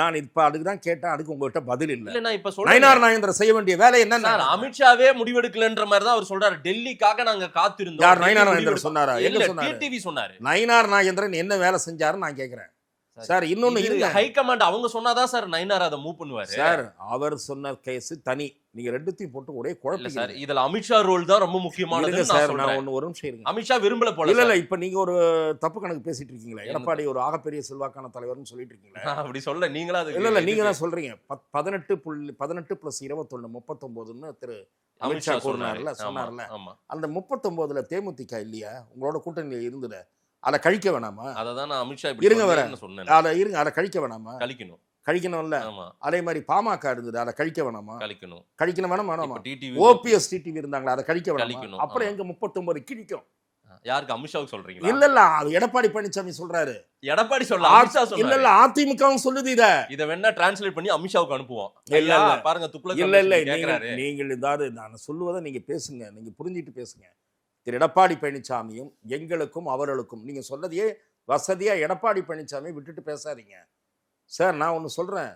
நான் இப்ப அதுக்கு தான் கேட்டேன், அதுக்கு உங்ககிட்ட பதில் இல்ல. நான் இப்ப சொல்றேன், நயினார் நாகேந்திரன் செய்ய வேண்டிய வேலை என்ன? அமித்ஷாவே முடிவெடுக்கலன்ற மாதிரி தான் அவர் சொல்றாரு. டெல்லிக்காக நாங்க காத்திருந்தோம். யார் நயினார் நாகேந்திரன் சொன்னாரா? என்ன சொன்னாரு? டிடிவி சொன்னாரு. நயினார் நாகேந்திரன் என்ன வேலை செஞ்சாருன்னு நான் கேக்குறேன் சார். இன்னொன்னு இருங்க, ஹை கமாண்ட் அவங்க சொன்னாதான் சார் நயினார் அதை மூவ் பண்ணுவாரு சார். அவர் சொன்ன கேஸ் தனி. நீங்க ரெண்டுத்தையும் போட்டு ஒரே குழப்பம் சார். இதுல அமித்ஷா ரோல் தான் ரொம்ப முக்கியமானது சார். நான் ஒரு நிமிஷம் இருங்க. அமித்ஷா விரும்பல போல. இல்ல இப்ப நீங்க ஒரு தப்பு கணக்கு பேசிட்டு இருக்கீங்களா? எடப்பாடி ஒரு ஆகப்பெரிய செல்வாக்கான தலைவர்னு சொல்லிட்டு இருக்கீங்களா? அப்படி சொல்ல நீங்களா? இல்ல நீங்க தான் சொல்றீங்க. 18+21 39ன்னு திரு அமித்ஷா கூறினார்ல, சொன்னார்ல. அந்த 39ல தேமுதிக இல்லையா? உங்களோட கூட்டணியில இருந்தது. அதை கழிக்க வேணாமா? அததான் நான் அமித்ஷா இருங்க வர சொன்னேன். அதை கழிக்க வேணாமா? கழிக்கணும்ல. அதே மாதிரி பாமக இருந்தது, அதை கழிக்க வேணாமா? கழிக்கணும் வேணாமா? ஓபிஎஸ் டிடிவி இருந்தாங்களா, அதை கழிக்க வேணாமா? அப்புறம் எங்க 39 கிழிக்கும்? யாருக்கு? அமித்ஷாவுக்கு சொல்றீங்க? இல்ல அது எடப்பாடி பழனிசாமி சொல்றாரு. எடப்பாடி சொல்ல அமித்ஷா சொல்றாரு. இல்ல அதிமுகவும் சொல்லுது. இத வேணா டிரான்ஸ்லேட் பண்ணி அமித்ஷாவுக்கு அனுப்புவோம். இல்ல பாருங்க துக்ளக். இல்ல நீங்கள் ஏதாவது நான் சொல்லுவதை நீங்க பேசுங்க, நீங்க புரிஞ்சிட்டு பேசுங்க. திரு எடப்பாடி பழனிசாமியும் எங்களுக்கும் அவர்களுக்கும் நீங்க சொன்னதையே வசதியா எடப்பாடி பழனிசாமி விட்டுட்டு பேசாதீங்க சார். நான் ஒண்ணு சொல்றேன்.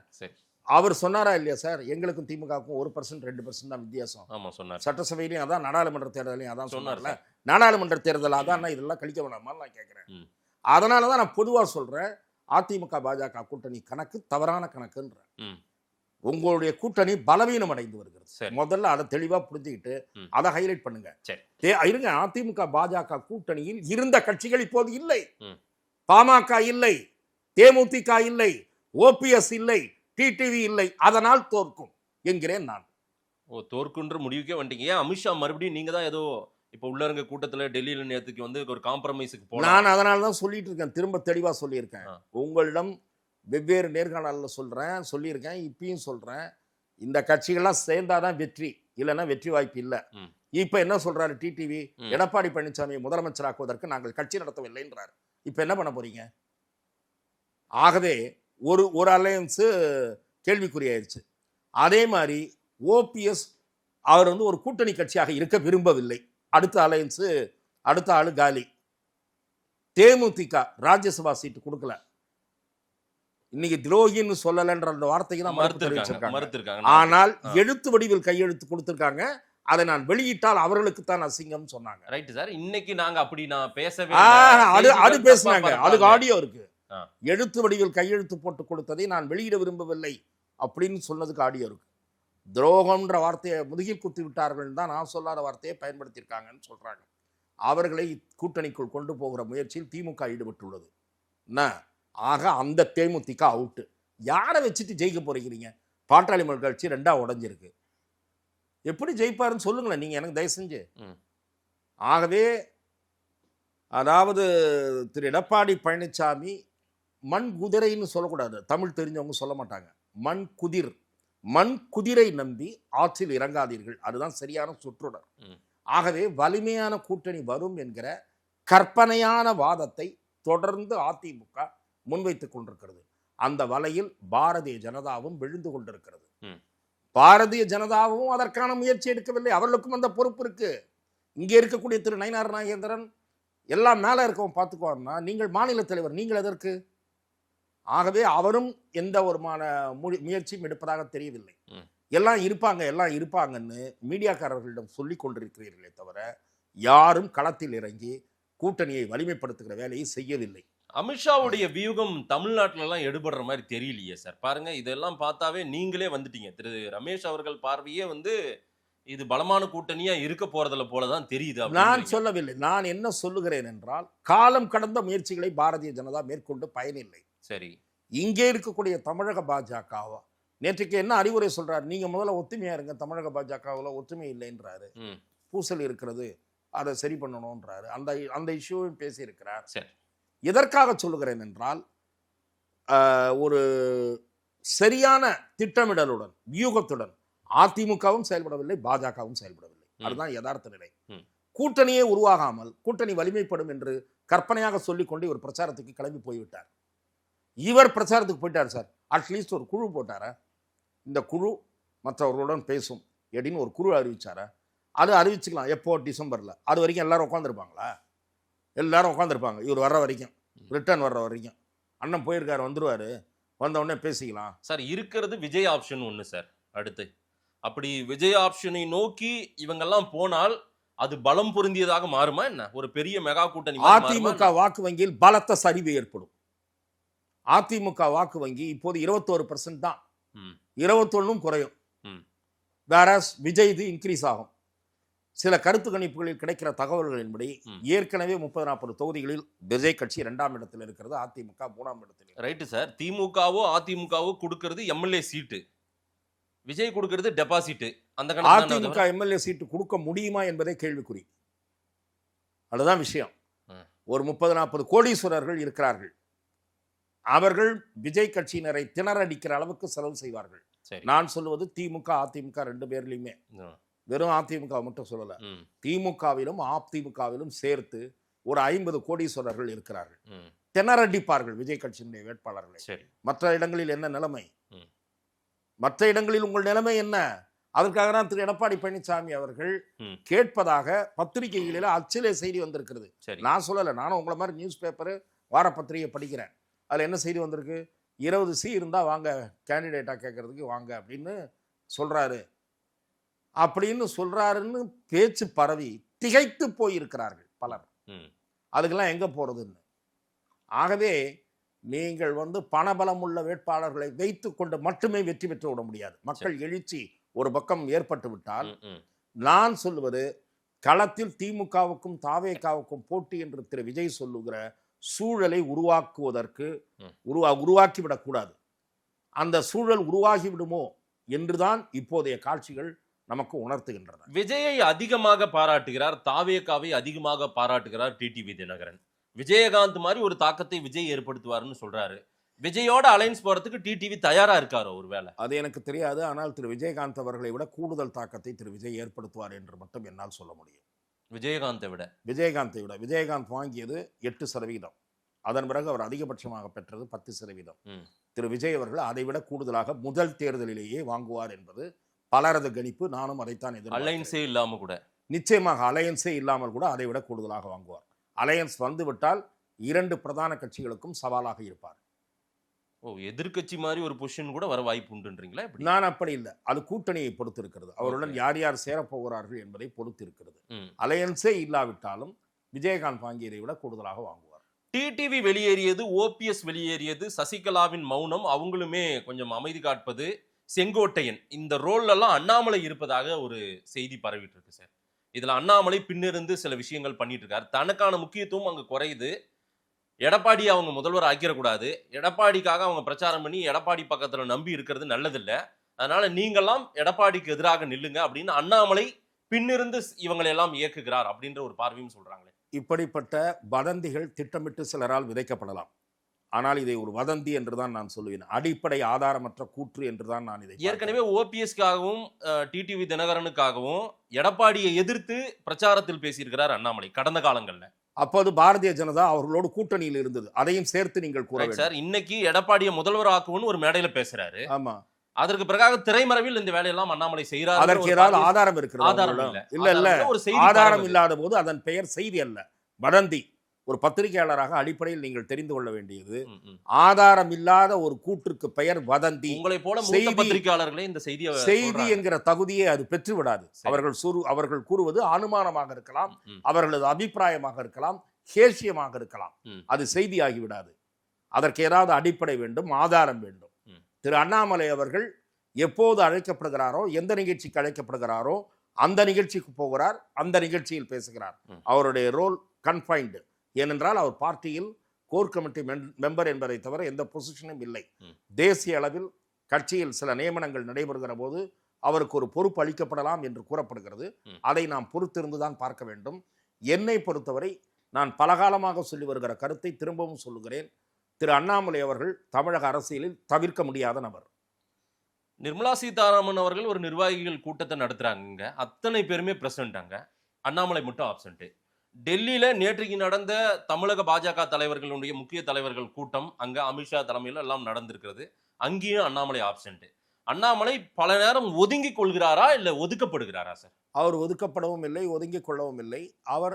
அவர் சொன்னாரா இல்லையா சார்? எங்களுக்கும் திமுகவுக்கும் 1% 2% தான் வித்தியாசம். ஆமா சொன்னார். சட்டசபையிலையும் அதான், நாடாளுமன்ற தேர்தலையும் அதான் சொன்னார்ல. நாடாளுமன்ற தேர்தல் அதான், இதெல்லாம் கழிக்க வேணாமா நான் கேட்கிறேன். அதனாலதான் நான் பொதுவா சொல்றேன், அதிமுக பாஜக கூட்டணி கணக்கு தவறான கணக்குன்றேன். உங்களுடைய கூட்டணி பலவீனம் அடைந்து வருகிறது. முதல்ல அதை தெளிவா புரிஞ்சுக்கிட்டு அதை ஹைலைட் பண்ணுங்க. இருங்க, அதிமுக பாஜக கூட்டணியில் இருந்த கட்சிகள் இப்போது இல்லை. பாமக இல்லை, தேமுதிக இல்லை, ஓபிஎஸ் இல்லை, டிடிவி இல்லை. அதனால் தோற்கும் என்கிறேன் நான். தோற்குன்ற முடிவுக்கே வந்துட்டீங்க. ஏன் அமித்ஷா மறுபடியும் நீங்க தான் ஏதோ இப்ப உள்ள இருக்க கூட்டத்துல டெல்லியில நேத்துக்கு வந்து ஒரு காம்ப்ரமைஸுக்கு போலாம். நான் அதனால தான் சொல்லிட்டு இருக்கேன், திரும்ப தெளிவா சொல்லியிருக்கேன். உங்களிடம் வெவ்வேறு நேர்காணலில் சொல்லியிருக்கேன், இப்பயும் சொல்றேன். இந்த கட்சிகள்லாம் சேர்ந்தாதான் வெற்றி, இல்லைன்னா வெற்றி வாய்ப்பு இல்லை. இப்ப என்ன சொல்றாரு டிடிவி? எடப்பாடி பழனிசாமியை முதலமைச்சராக்குவதற்கு நாங்கள் கட்சி நடத்தவில்லைன்றார். இப்ப என்ன பண்ண போறீங்க? ஆகவே ஒரு அலையன்ஸ் கேள்விக்குறியாயிருச்சு. அதே மாதிரி ஓபிஎஸ் அவர் வந்து ஒரு கூட்டணி கட்சியாக இருக்க விரும்பவில்லை. அடுத்த அலையன்ஸ், அடுத்த ஆளு காலி. தேமுதிக ராஜ்யசபா சீட்டு கொடுக்கல. இன்னைக்கு துரோகின்னு சொல்லலன்ற அந்த வார்த்தைக்கு தான் மறுத்து தெரிவிச்சிருக்காங்க. ஆனால் எழுத்து வடிவில் கையெழுத்து கொடுத்திருக்காங்க. அதை நான் வெளியிட்டால் அவர்களுக்கு தான் அசிங்கம் சொன்னாங்க. Right sir. இன்னைக்கு நாங்க அப்படி நான் பேசவே அது பேசினாங்க. அதுக்கு ஆடியோ இருக்கு. எழுத்து வடிவில் கையெழுத்து போட்டு கொடுத்ததை நான் வெளியிட விரும்பவில்லை அப்படின்னு சொன்னதுக்கு ஆடியோ இருக்கு. துரோகம்ன்ற வார்த்தையை முதுகில் குத்தி விட்டார்கள் தான் நான் சொல்லாத வார்த்தையை பயன்படுத்தியிருக்காங்கன்னு சொல்றாங்க. அவர்களை கூட்டணிக்குள் கொண்டு போகிற முயற்சியில் திமுக ஈடுபட்டுள்ளது. ஆக அந்த தேமுதிக அவுட்டு. யாரை வச்சுட்டு ஜெயிக்க போறீங்க? பாட்டாளி மக்கள் கட்சி 2ஆ உடைஞ்சிருக்கு. எப்படி ஜெயிப்பாருன்னு சொல்லுங்களேன் நீங்க எனக்கு தயவு செஞ்சு. ஆகவே அதாவது திரு எடப்பாடி பழனிசாமி மண் குதிரைன்னு சொல்லக்கூடாது, தமிழ் தெரிஞ்சவங்க சொல்ல மாட்டாங்க. மண் குதிரை நம்பி ஆற்றில் இறங்காதீர்கள், அதுதான் சரியான சுற்றுடர். ஆகவே வலிமையான கூட்டணி வரும் என்கிற கற்பனையான வாதத்தை தொடர்ந்து அதிமுக முன்வைத்துக் கொண்டிருக்கிறது. அந்த வலையில் பாரதிய ஜனதாவும் விழுந்து கொண்டிருக்கிறது. பாரதிய ஜனதாவும் அதற்கான முயற்சி எடுக்கவில்லை. அவர்களுக்கும் அந்த பொறுப்பு இருக்கு. இங்கே இருக்கக்கூடிய திரு நயினார் நாகேந்திரன் எல்லாம் மேல இருக்கவும் பார்த்துக்குவார்னா, நீங்கள் மாநில தலைவர், நீங்கள் எதற்கு? ஆகவே அவரும் எந்த ஒரு முயற்சியும் எடுப்பதாக தெரியவில்லை. எல்லாம் இருப்பாங்கன்னு மீடியாக்காரர்களிடம் சொல்லி கொண்டிருக்கிறீர்களே தவிர யாரும் களத்தில் இறங்கி கூட்டணியை வலிமைப்படுத்துகிற வேலையை செய்யவில்லை. அமித்ஷாவுடைய வியூகம் தமிழ்நாட்டுல எல்லாம் எடுபடுற மாதிரி தெரியலையே சார். பாருங்க, இதெல்லாம் பார்த்தாவே நீங்களே வந்துட்டீங்க. திரு ரமேஷ் அவர்கள் பார்வையே இது பலமான கூட்டணியா இருக்க போறதுல போலதான் தெரியுது. நான் சொல்லவில்லை. நான் என்ன சொல்லுகிறேன் என்றால், காலம் கடந்த முயற்சிகளை பாரதிய ஜனதா மேற்கொண்டு பயனில்லை. சரி, இங்கே இருக்கக்கூடிய தமிழக பாஜகவா நேற்றுக்கு என்ன அறிவுரை சொல்றாரு? நீங்க முதல்ல ஒத்துமையா இருங்க, தமிழக பாஜகவில் ஒற்றுமை இல்லைன்றாரு, பூசல் இருக்கிறது, அதை சரி பண்ணணும்ன்றாரு. அந்த இஷ்யூவையும் பேசியிருக்கிறார். எதற்காக சொல்லுகிறேன் என்றால், ஒரு சரியான திட்டமிடலுடன் வியூகத்துடன் அதிமுகவும் செயல்படவில்லை, பாஜகவும் செயல்படவில்லை. அதுதான் யதார்த்த நிலை. கூட்டணியே உருவாகாமல் கூட்டணி வலிமைப்படும் என்று கற்பனையாக சொல்லிக்கொண்டு இவர் பிரச்சாரத்துக்கு கிளம்பி போய்விட்டார். இவர் பிரச்சாரத்துக்கு போயிட்டார் சார். அட்லீஸ்ட் ஒரு குழு போட்டார, இந்த குழு மற்றவர்களுடன் பேசும் அப்படின்னு ஒரு குழு அறிவிச்சார. அது அறிவிச்சுக்கலாம் எப்போ? டிசம்பரில். அது வரைக்கும் எல்லாரும் உட்காந்துருப்பாங்களா? எல்லாரும் உட்காந்துருப்பாங்க. இவர் வர்ற வரைக்கும், ரிட்டர்ன் வர்ற வரைக்கும். அண்ணன் போயிருக்காரு, வந்துருவாரு, வந்த உடனே பேசிக்கலாம் சார். இருக்கிறது விஜய் ஆப்ஷன் ஒன்று சார். அடுத்து அப்படி விஜய் ஆப்ஷனை நோக்கி இவங்கெல்லாம் போனால் அது பலம் பொருந்தியதாக மாறுமா என்ன? ஒரு பெரிய மெகா கூட்டணி. அதிமுக வாக்கு வங்கியில் பலத்த சரிவு ஏற்படும். அதிமுக வாக்கு வங்கி இப்போது 21% தான், 21 குறையும். வேற விஜய் இது இன்க்ரீஸ் ஆகும். சில கருத்து கணிப்புகளில் கிடைக்கிற தகவல்களின்படி ஏற்கனவே 30-40 தொகுதிகளில் விஜய் கட்சி 2ஆம் இடத்தில் இருக்கிறது, அதிமுக 3ஆம் இடத்தில். Right sir. திமுகவோ அதிமுகவோ கொடுக்கிறது எம்எல்ஏ சீட்டு, விஜய் கொடுக்கிறது டெபாசிட். அந்த அதிமுக எம்எல்ஏ சீட்டு கொடுக்க முடியுமா என்பதே கேள்விக்குறி. அதுதான் விஷயம். ஒரு 30-40 கோடீஸ்வரர்கள் இருக்கிறார்கள். அவர்கள் விஜய் கட்சியினரை திணறடிக்கிற அளவுக்கு செலவு செய்வார்கள். நான் சொல்லுவது திமுக அதிமுக 2 பேர்லையுமே, வெறும் அதிமுக மட்டும் சொல்லல, திமுகவிலும் அதிமுகவிலும் சேர்த்து ஒரு 50 கோடீஸ்வரர்கள் இருக்கிறார்கள். திணறடிப்பார்கள் விஜய் கட்சியினுடைய வேட்பாளர்களை. மற்ற இடங்களில் என்ன நிலைமை? மற்ற இடங்களில் உங்கள் நிலைமை என்ன? அதற்காக தான் திரு எடப்பாடி பழனிசாமி அவர்கள் கேட்பதாக பத்திரிகைகளில் அச்சிலே செய்தி வந்திருக்கிறது. நான் சொல்லலை, நானும் உங்களை மாதிரி நியூஸ் பேப்பரு வார பத்திரிகை படிக்கிறேன். அதில் என்ன செய்தி வந்திருக்கு? 20 சி இருந்தால் வாங்க, கேண்டிடேட்டாக கேட்கறதுக்கு வாங்க அப்படின்னு சொல்றாரு. அப்படின்னு சொல்றாருன்னு பேச்சு பரவி திகைத்து போயிருக்கிறார்கள் பலர். அதுக்கெல்லாம் எங்க போறதுன்னு. ஆகவே நீங்கள் பணபலம் உள்ள வேட்பாளர்களை வைத்து கொண்டு மட்டுமே வெற்றி பெற்று விட முடியாது. மக்கள் எழுச்சி ஒரு பக்கம் ஏற்பட்டு விட்டால், நான் சொல்லுவது களத்தில் திமுகவுக்கும் தாவேகாவுக்கும் போட்டி என்று திரு விஜய் சொல்லுகிற சூழலை உருவாக்குவதற்கு உருவாக்கிவிடக்கூடாது. அந்த சூழல் உருவாகிவிடுமோ என்றுதான் இப்போதைய காட்சிகள் நமக்கு உணர்த்துகின்றன. விஜயை அதிகமாக பாராட்டுகிறார், தாவேகாவை அதிகமாக பாராட்டுகிறார் டிடிவி தினகரன். விஜயகாந்த் மாதிரி ஒரு தாக்கத்தை விஜய் ஏற்படுத்துவார்னு சொல்றாரு. விஜயோட அலைன்ஸ் போறதுக்கு டிடிவி தயாரா இருக்காரோ? ஒருவேளை அது எனக்கு தெரியாது. ஆனால் திரு விஜயகாந்த் அவர்களை விட கூடுதல் தாக்கத்தை திரு விஜய் ஏற்படுத்துவார் என்று மட்டும் என்னால் சொல்ல முடியும். விஜயகாந்தை விட விஜயகாந்த் வாங்கியது 8%. அதன் பிறகு அவர் அதிகபட்சமாக பெற்றது 10%. திரு விஜய் அவர்கள் அதை விட கூடுதலாக முதல் தேர்தலிலேயே வாங்குவார் என்பது பலரது கணிப்பு. நானும் அதைத்தான் அலையன்ஸே இல்லாம கூட, நிச்சயமாக அலையன்ஸே இல்லாமல் கூட அதை விட கூடுதலாக வாங்குவார். அலையன்ஸ் வந்துவிட்டால் 2 பிரதான கட்சிகளுக்கும் சவாலாக இருப்பார். எதிர்கட்சி மாதிரி ஒரு பொசிஷன் கூட வர வாய்ப்பு உண்டுன்றீங்களா? நான் அப்படி இல்லை. அது கூட்டணியை பொறுத்து இருக்கிறது. அவருடன் யார் யார் சேரப்போகிறார்கள் என்பதை பொறுத்து இருக்கிறது. அலையன்ஸே இல்லாவிட்டாலும் விஜயகாந்த் வாங்கியதை விட கூடுதலாக வாங்குவார். டிடிவி வெளியேறியது, ஓபிஎஸ் வெளியேறியது, சசிகலாவின் மௌனம், அவங்களுமே கொஞ்சம் அமைதி காட்பது, செங்கோட்டையன் இந்த ரோல் எல்லாம் அண்ணாமலை இருப்பதாக ஒரு செய்தி பரவிட்டு இருக்கு சார். இதுல அண்ணாமலை பின்னிருந்து சில விஷயங்கள் பண்ணிட்டு இருக்காரு. தனக்கான முக்கியத்துவம் அங்க குறையுது. எடப்பாடி அவங்க முதல்வர் ஆக்கிடக்கூடாது. எடப்பாடிக்காக அவங்க பிரச்சாரம் பண்ணி எடப்பாடி பக்கத்துல நம்பி இருக்கிறது நல்லதில்லை. அதனால நீங்கெல்லாம் எடப்பாடிக்கு எதிராக நில்லுங்க அப்படின்னு அண்ணாமலை பின்னிருந்து இவங்களை எல்லாம் இயக்குகிறார் அப்படின்ற ஒரு பார்வையும் சொல்றாங்களே. இப்படிப்பட்ட வதந்திகள் திட்டமிட்டு சிலரால் விதைக்கப்படலாம். ஆனால் இதை ஒரு வதந்தி என்றுதான் நான் சொல்லுவேன். அடிப்படை ஆதாரமற்ற கூற்று என்றுதான் நான் இதை. ஏற்கனவே ஓபிஎஸ்காகவும் டிடிவி தினகரனுக்காகவும் எடப்பாடியை எதிர்த்து பிரச்சாரத்தில் பேசியிருக்கிறார் அண்ணாமலை கடந்த காலங்கள்ல. அப்போது பாரதிய ஜனதா அவர்களோடு கூட்டணியில் இருந்தது. அதையும் சேர்த்து நீங்கள் கூற வேண்டும் சார். இன்னைக்கு எடப்பாடியை முதல்வர் ஆக்குவோன்னு ஒரு மேடையில பேசுறாரு. ஆமா, அதற்கு பிறகு திரைமறைவில் இந்த வேலையெல்லாம் அண்ணாமலை செய்யறாரு. அதற்கு ஏதாவது ஆதாரம் இருக்கிறது? ஆதாரம் இல்ல. ஆதாரம் இல்லாத போது அதன் பெயர் செய்தி அல்ல, வதந்தி. ஒரு பத்திரிகையாளராக அடிப்படையில் நீங்கள் தெரிந்து கொள்ள வேண்டியது, ம், ம். ஆதாரம் இல்லாத ஒரு கூற்றுக்கு பெயர் வதந்தி. உங்களை போல மூத்த செய்தி- பத்திரிகையாளர்களே இந்த செய்தியை செய்தி சொல்றாங்க. என்கிற தகுதியை அது பெற்று விடாது. சரி. அவர்கள் கூறுவது அனுமானமாக இருக்கலாம், ம், அவர்களது அபிப்பிராயமாக இருக்கலாம், கேசியமாக இருக்கலாம். ம். அது செய்தியாகி விடாது. அதற்கு ஏதாவது அடிப்படை வேண்டும், ஆதாரம் வேண்டும். ம். திரு அண்ணாமலை அவர்கள் எப்போது அழைக்கப்படுகிறாரோ, எந்த நிகழ்ச்சிக்கு அழைக்கப்படுகிறாரோ அந்த நிகழ்ச்சிக்கு போகிறார், அந்த நிகழ்ச்சியில் பேசுகிறார். ம். அவருடைய ரோல் கன்ஃபைன்டு. ஏனென்றால் அவர் பார்ட்டியில் கோர் கமிட்டி மெம்பர் என்பதை தவிர எந்த பொசிஷனும் இல்லை. ம். தேசிய அளவில் கட்சியில் சில நியமனங்கள் நடைபெறுகிற போது அவருக்கு ஒரு பொறுப்பு அளிக்கப்படலாம் என்று கூறப்படுகிறது. ம். அதை நாம் பொறுத்திருந்துதான் பார்க்க வேண்டும். என்னை பொறுத்தவரை நான் பலகாலமாக சொல்லி வருகிற கருத்தை திரும்பவும் சொல்லுகிறேன். திரு அண்ணாமலை அவர்கள் தமிழக அரசியலில் தவிர்க்க முடியாத நபர். நிர்மலா சீதாராமன் அவர்கள் ஒரு நிர்வாகிகள் கூட்டத்தை நடத்துறாங்க. அத்தனை பேருமே பிரசிடண்டாங்க. அண்ணாமலை மட்டும் ஆப்சென்ட். டெல்லியில நேற்றைக்கு நடந்த தமிழக பாஜக தலைவர்களுடைய முக்கிய தலைவர்கள் கூட்டம் அங்க அமித்ஷா தலைமையில் எல்லாம் நடந்திருக்கிறது. அங்கேயும் அண்ணாமலை ஆப்சென்ட். அண்ணாமலை பல நேரம் ஒதுங்கிக் கொள்கிறாரா இல்ல ஒதுக்கப்படுகிறாரா சார்? அவர் ஒதுக்கப்படவும் இல்லை, ஒதுங்கிக் கொள்ளவும் இல்லை. அவர்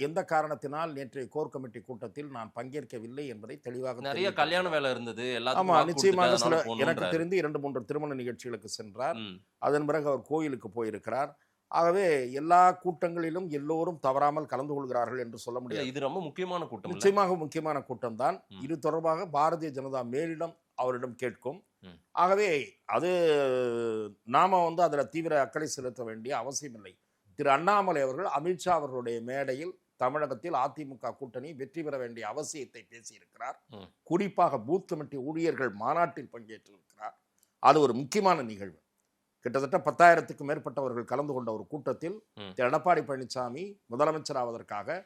எந்த காரணத்தினால் நேற்றைய கோர் கமிட்டி கூட்டத்தில் நான் பங்கேற்கவில்லை என்பதை தெளிவாக நிறைய கல்யாண வேலை இருந்தது. ஆமா, நிச்சயமாக சில எனக்கு எல்லாத்துக்கும் தெரிந்து 2-3 திருமண நிகழ்ச்சிகளுக்கு சென்றார். ம். அதன் பிறகு அவர் கோயிலுக்கு போயிருக்கிறார். ஆகவே எல்லா கூட்டங்களிலும் எல்லோரும் தவறாமல் கலந்து கொள்கிறார்கள் என்று சொல்ல இல்ல, முடியாது. இது ரொம்ப முக்கியமான கூட்டம் இல்ல? நிச்சயமாக முக்கியமான கூட்டம் தான். ம். இது தொடர்பாக பாரதிய ஜனதா மேலிடம் அவரிடம் கேட்கும். ம். ஆகவே அது நாம அதில் தீவிர அக்கறை செலுத்த வேண்டிய அவசியம் இல்லை. திரு அண்ணாமலை அவர்கள் அமித்ஷா அவர்களுடைய மேடையில் தமிழகத்தில் அதிமுக கூட்டணி வெற்றி பெற வேண்டிய அவசியத்தை பேசியிருக்கிறார். ம். குறிப்பாக பூத் கமிட்டி ஊழியர்கள் மாநாட்டில் பங்கேற்றிருக்கிறார். அது ஒரு முக்கியமான நிகழ்வு. கிட்டத்தட்ட 10,000க்கும் மேற்பட்டவர்கள் கலந்து கொண்ட ஒரு கூட்டத்தில் ம். திரு எடப்பாடி பழனிசாமி முதலமைச்சராவதற்காக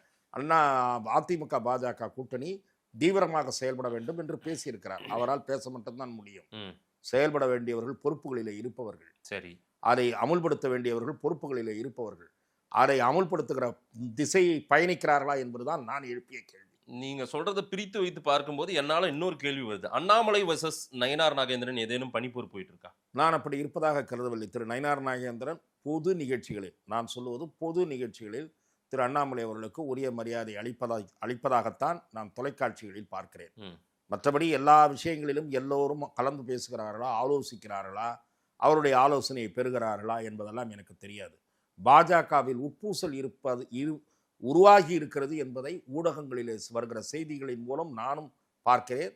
அதிமுக பாஜக கூட்டணி தீவிரமாக செயல்பட வேண்டும் என்று பேசியிருக்கிறார். அவரால் பேச மட்டும்தான் முடியும். ம். செயல்பட வேண்டியவர்கள் பொறுப்புகளிலே இருப்பவர்கள், சரி. அதை அமுல்படுத்த வேண்டியவர்கள் பொறுப்புகளிலே இருப்பவர்கள், அதை அமுல்படுத்துகிற திசையை பயணிக்கிறார்களா என்பதுதான் நான் எழுப்பிய கேள்வி. நீங்க சொல்றதை பிரித்து வைத்து பார்க்கும்போது என்னால இன்னொரு கேள்வி வருது. அண்ணாமலை வர்சஸ் நயினார் நாகேந்திரன் ஏதேனும் பணிப்போர் போயிட்டு இருக்கா? நான் அப்படி இருப்பதாக கருதவில்லை. திரு நயினார் நாகேந்திரன் பொது நிகழ்ச்சிகளில், நான் சொல்லுவது பொது நிகழ்ச்சிகளில் திரு அண்ணாமலை அவர்களுக்கு உரிய மரியாதை அளிப்பதாகத்தான் நான் தொலைக்காட்சிகளில் பார்க்கிறேன். ம். மற்றபடி எல்லா விஷயங்களிலும் எல்லோரும் கலந்து பேசுகிறார்களா, ஆலோசிக்கிறார்களா, அவருடைய ஆலோசனையை பெறுகிறார்களா என்பதெல்லாம் எனக்கு தெரியாது. பாஜகவில் உட்பூசல் உருவாகி இருக்கிறது என்பதை ஊடகங்களிலே வருகிற செய்திகளின் மூலம் நானும் பார்க்கிறேன்.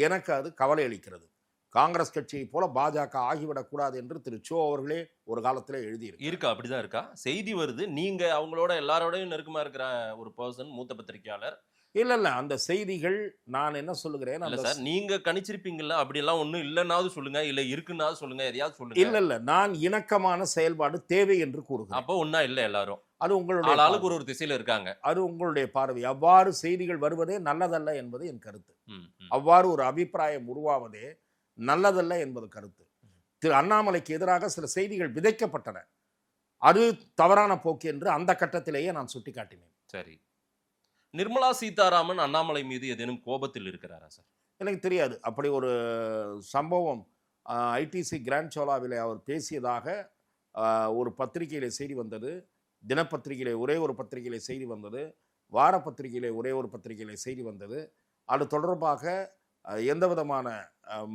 எனக்கு அது கவலை அளிக்கிறது. காங்கிரஸ் கட்சியை போல பாஜக ஆகிவிடக்கூடாது என்று திரு சோ அவர்களே ஒரு காலத்திலே எழுதியிருக்கு. இருக்கா? அப்படிதான் இருக்கா? செய்தி வருது. நீங்க அவங்களோட எல்லாரோடையும் நெருக்கமா இருக்கிற ஒரு பர்சன், மூத்த பத்திரிகையாளர். இல்ல அந்த செய்திகள் நான் என்ன சொல்லுகிறேன், இல்ல சார், நீங்க கணிச்சிருப்பீங்கல்ல, அப்படி எல்லாம் ஒண்ணும் இல்லைன்னாவது சொல்லுங்க, இல்ல இருக்குன்னாவது சொல்லுங்க, எதையாவது சொல்லுங்க. இல்ல நான் இணக்கமான செயல்பாடு தேவை என்று கூறுகிறேன். அப்போ ஒன்னா இல்ல எல்லாரும் அது உங்களுடைய ஆளுக்கு ஒரு திசையில இருக்காங்க. அது உங்களுடைய பார்வை. அவ்வாறு செய்திகள் வருவதே நல்லதல்ல என்பது என் கருத்து. ம், ம். அவ்வாறு ஒரு அபிப்பிராயம் உருவாவதே நல்லதல்ல என்பது கருத்து. திரு அண்ணாமலைக்கு எதிராக சில செய்திகள் விதைக்கப்பட்டன. அது தவறான போக்கு என்று அந்த கட்டத்திலேயே நான் சுட்டிக்காட்டினேன். சரி. நிர்மலா சீதாராமன் அண்ணாமலை மீது ஏதேனும் கோபத்தில் இருக்கிறாரா சார்? எனக்கு தெரியாது. அப்படி ஒரு சம்பவம் ஐடிசி கிராண்ட் சோலாவிலே அவர் பேசியதாக ஒரு பத்திரிகையிலே செய்தி வந்தது. தினப்பத்திரிகையிலே ஒரே ஒரு பத்திரிகையிலே செய்தி வந்தது. வார பத்திரிகையிலே ஒரே ஒரு பத்திரிகையிலே செய்தி வந்தது. அது தொடர்பாக எந்த விதமான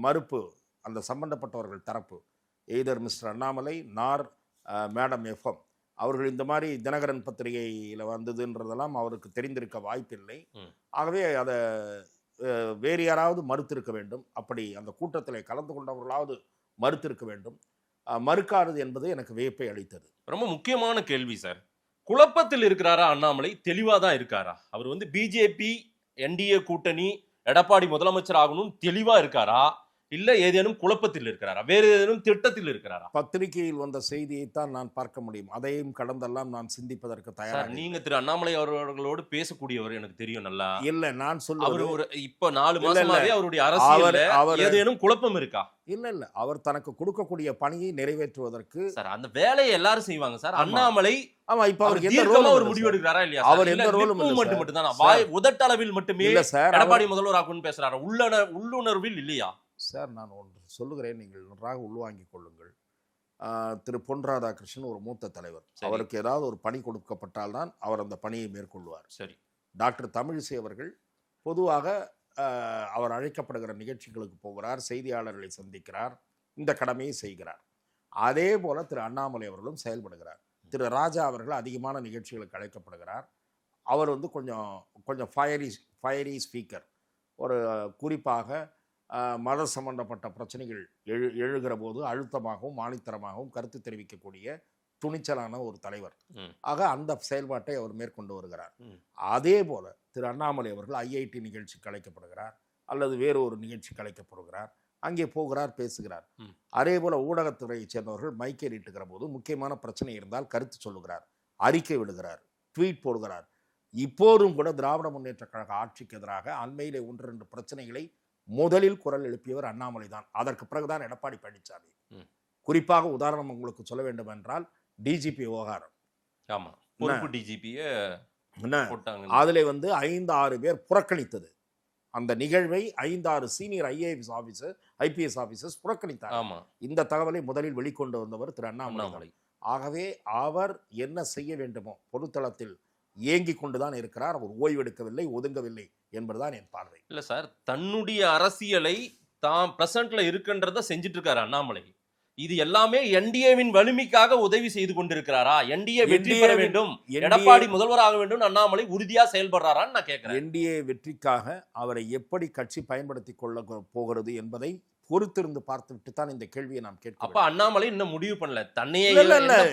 மறுப்பு அந்த சம்பந்தப்பட்டவர்கள் தரப்பு, எய்தர் மிஸ்டர் அண்ணாமலை நார் மேடம் எஃப்எம் அவர்கள் இந்த மாதிரி தினகரன் பத்திரிகையில் வந்ததுன்றதெல்லாம் அவருக்கு தெரிந்திருக்க வாய்ப்பில்லை. ஆகவே அதை வேறு யாராவது மறுத்திருக்க வேண்டும். அப்படி அந்த கூட்டத்தில் கலந்து கொண்டவர்களாவது மறுத்திருக்க வேண்டும். மறுக்காதது என்பது எனக்கு வியப்பை அளித்தது. ரொம்ப முக்கியமான கேள்வி சார். குழப்பத்தில் இருக்கிறாரா அண்ணாமலை? தெளிவாக தான் இருக்காரா? அவர் பிஜேபி என்டிஏ கூட்டணி எடப்பாடி முதலமைச்சர் ஆகணும் தெளிவா இருக்காரா, இல்ல ஏதேனும் குழப்பத்தில் இருக்கிறாரா, வேறு ஏதேனும் திட்டத்தில் இருக்கிறாரா? பத்திரிகையில் வந்த செய்தியைத்தான் நான் பார்க்க முடியும். அதையும் கடந்தெல்லாம் நான் சிந்திப்பதற்கு தயார். நீங்க திரு அண்ணாமலை அவர்களோடு பேசக்கூடியவர் எனக்கு தெரியும் நல்லா. இல்ல நான் சொல்லுவது, அவர் ஒரு இப்ப 4 மாசமாவே அவருடைய அரசியல்ல ஏதேனும் குழப்பம் இருக்கா? இல்ல அவர் தனக்கு கொடுக்கக்கூடிய பணியை நிறைவேற்றுவதற்கு சார் அந்த வேலையை எல்லாரும் செய்வாங்க சார். அண்ணாமலை ஆமா இப்ப அவருக்கு எந்த தீர்க்கமா ரோல் ஒரு முடிவு எடுக்கிறாரா இல்லையா? அவர் எந்த ரோலும் மட்டும் தானா? வாய் உதட்டளவில் மட்டுமே இல்ல சார், எடப்பாடி முதல்வர் ஆகும்னு பேசுறாரு. உள்ளுணர்வில் இல்லையா சார்? நான் ஒன்று சொல்லுகிறேன், நீங்கள் நன்றாக உள்வாங்கிக் கொள்ளுங்கள். திரு பொன் ராதாகிருஷ்ணன் ஒரு மூத்த தலைவர். அவருக்கு ஏதாவது ஒரு பணி கொடுக்கப்பட்டால்தான் அவர் அந்த பணியை மேற்கொள்வார். சரி. டாக்டர் தமிழிசை அவர்கள் பொதுவாக அவர் அழைக்கப்படுகிற நிகழ்ச்சிகளுக்கு போகிறார், செய்தியாளர்களை சந்திக்கிறார், இந்த கடமையை செய்கிறார். அதே போல திரு அண்ணாமலை அவர்களும் செயல்படுகிறார். திரு ராஜா அவர்கள் அதிகமான நிகழ்ச்சிகளுக்கு அழைக்கப்படுகிறார். அவர் வந்து கொஞ்சம் ஃபயரி ஸ்பீக்கர். ஒரு குறிப்பாக மத சம்பந்தப்பட்ட பிரச்சனைகள் எழுகிற போது அழுத்தமாகவும் ஆணித்தரமாகவும் கருத்து தெரிவிக்கக்கூடிய துணிச்சலான ஒரு தலைவர். ஆக அந்த செயல்பாட்டை அவர் மேற்கொண்டு வருகிறார். அதே போல திரு அண்ணாமலை அவர்கள் ஐஐடி நிகழ்ச்சிக்கு அழைக்கப்படுகிறார் அல்லது வேறு ஒரு நிகழ்ச்சிக்கு அழைக்கப்படுகிறார், அங்கே போகிறார், பேசுகிறார். அதே போல ஊடகத்துறையை சேர்ந்தவர்கள் மைக்கை நீட்டுகிற போது முக்கியமான பிரச்சனை இருந்தால் கருத்து சொல்லுகிறார், அறிக்கை விடுகிறார், ட்வீட் போடுகிறார். இப்போதும் கூட திராவிட முன்னேற்ற கழக ஆட்சிக்கு எதிராக அண்மையிலே 1-2 பிரச்சனைகளை முதலில் குரல் எழுப்பியவர் அண்ணாமலை தான். அதற்கு பிறகுதான் எடப்பாடி பழனிசாமி. குறிப்பாக உதாரணம் உங்களுக்கு சொல்ல வேண்டும் என்றால் டிஜிபி விவகாரம். அதிலே வந்து 5-6 பேர் புறக்கணித்தது. அந்த நிகழ்வை 5-6 சீனியர் ஐபிஎஸ் ஆபீசர்ஸ் புறக்கணித்தார். இந்த தகவலை முதலில் வெளிக்கொண்டு வந்தவர் திரு அண்ணாமலை. ஆகவே அவர் என்ன செய்ய வேண்டுமோ பொதுத்தளத்தில் ஏங்கி கொண்டுதான் இருக்கிறார். அவர் ஓய்வெடுக்கவில்லை, ஒதுங்கவில்லை என்பதுதான் என் பார்வை. இல்ல சார், தன்னுடைய அரசியலை தான் பிரசன்ட்ல இருக்குன்றத செஞ்சுட்டு இருக்காரு அண்ணாமலை. இது எல்லாமே என்டிஏவின் வலிமைக்காக உதவி செய்து கொண்டிருக்கிறாரா? என்டிஏ வெற்றி பெற வேண்டும், எடப்பாடி முதல்வராக வேண்டும், அண்ணாமலை உறுதியா செயல்படுறாரான்னு நான் கேட்கிறேன். என்டிஏ வெற்றிக்காக அவரை எப்படி கட்சி பயன்படுத்தி கொள்ள போகிறது என்பதை பொறுத்திருந்து பார்த்துவிட்டு தான் இந்த கேள்வியை நாம் கேட்கிறோம். அப்ப அண்ணாமலை இன்னும் முடிவு பண்ணல, தன்னையே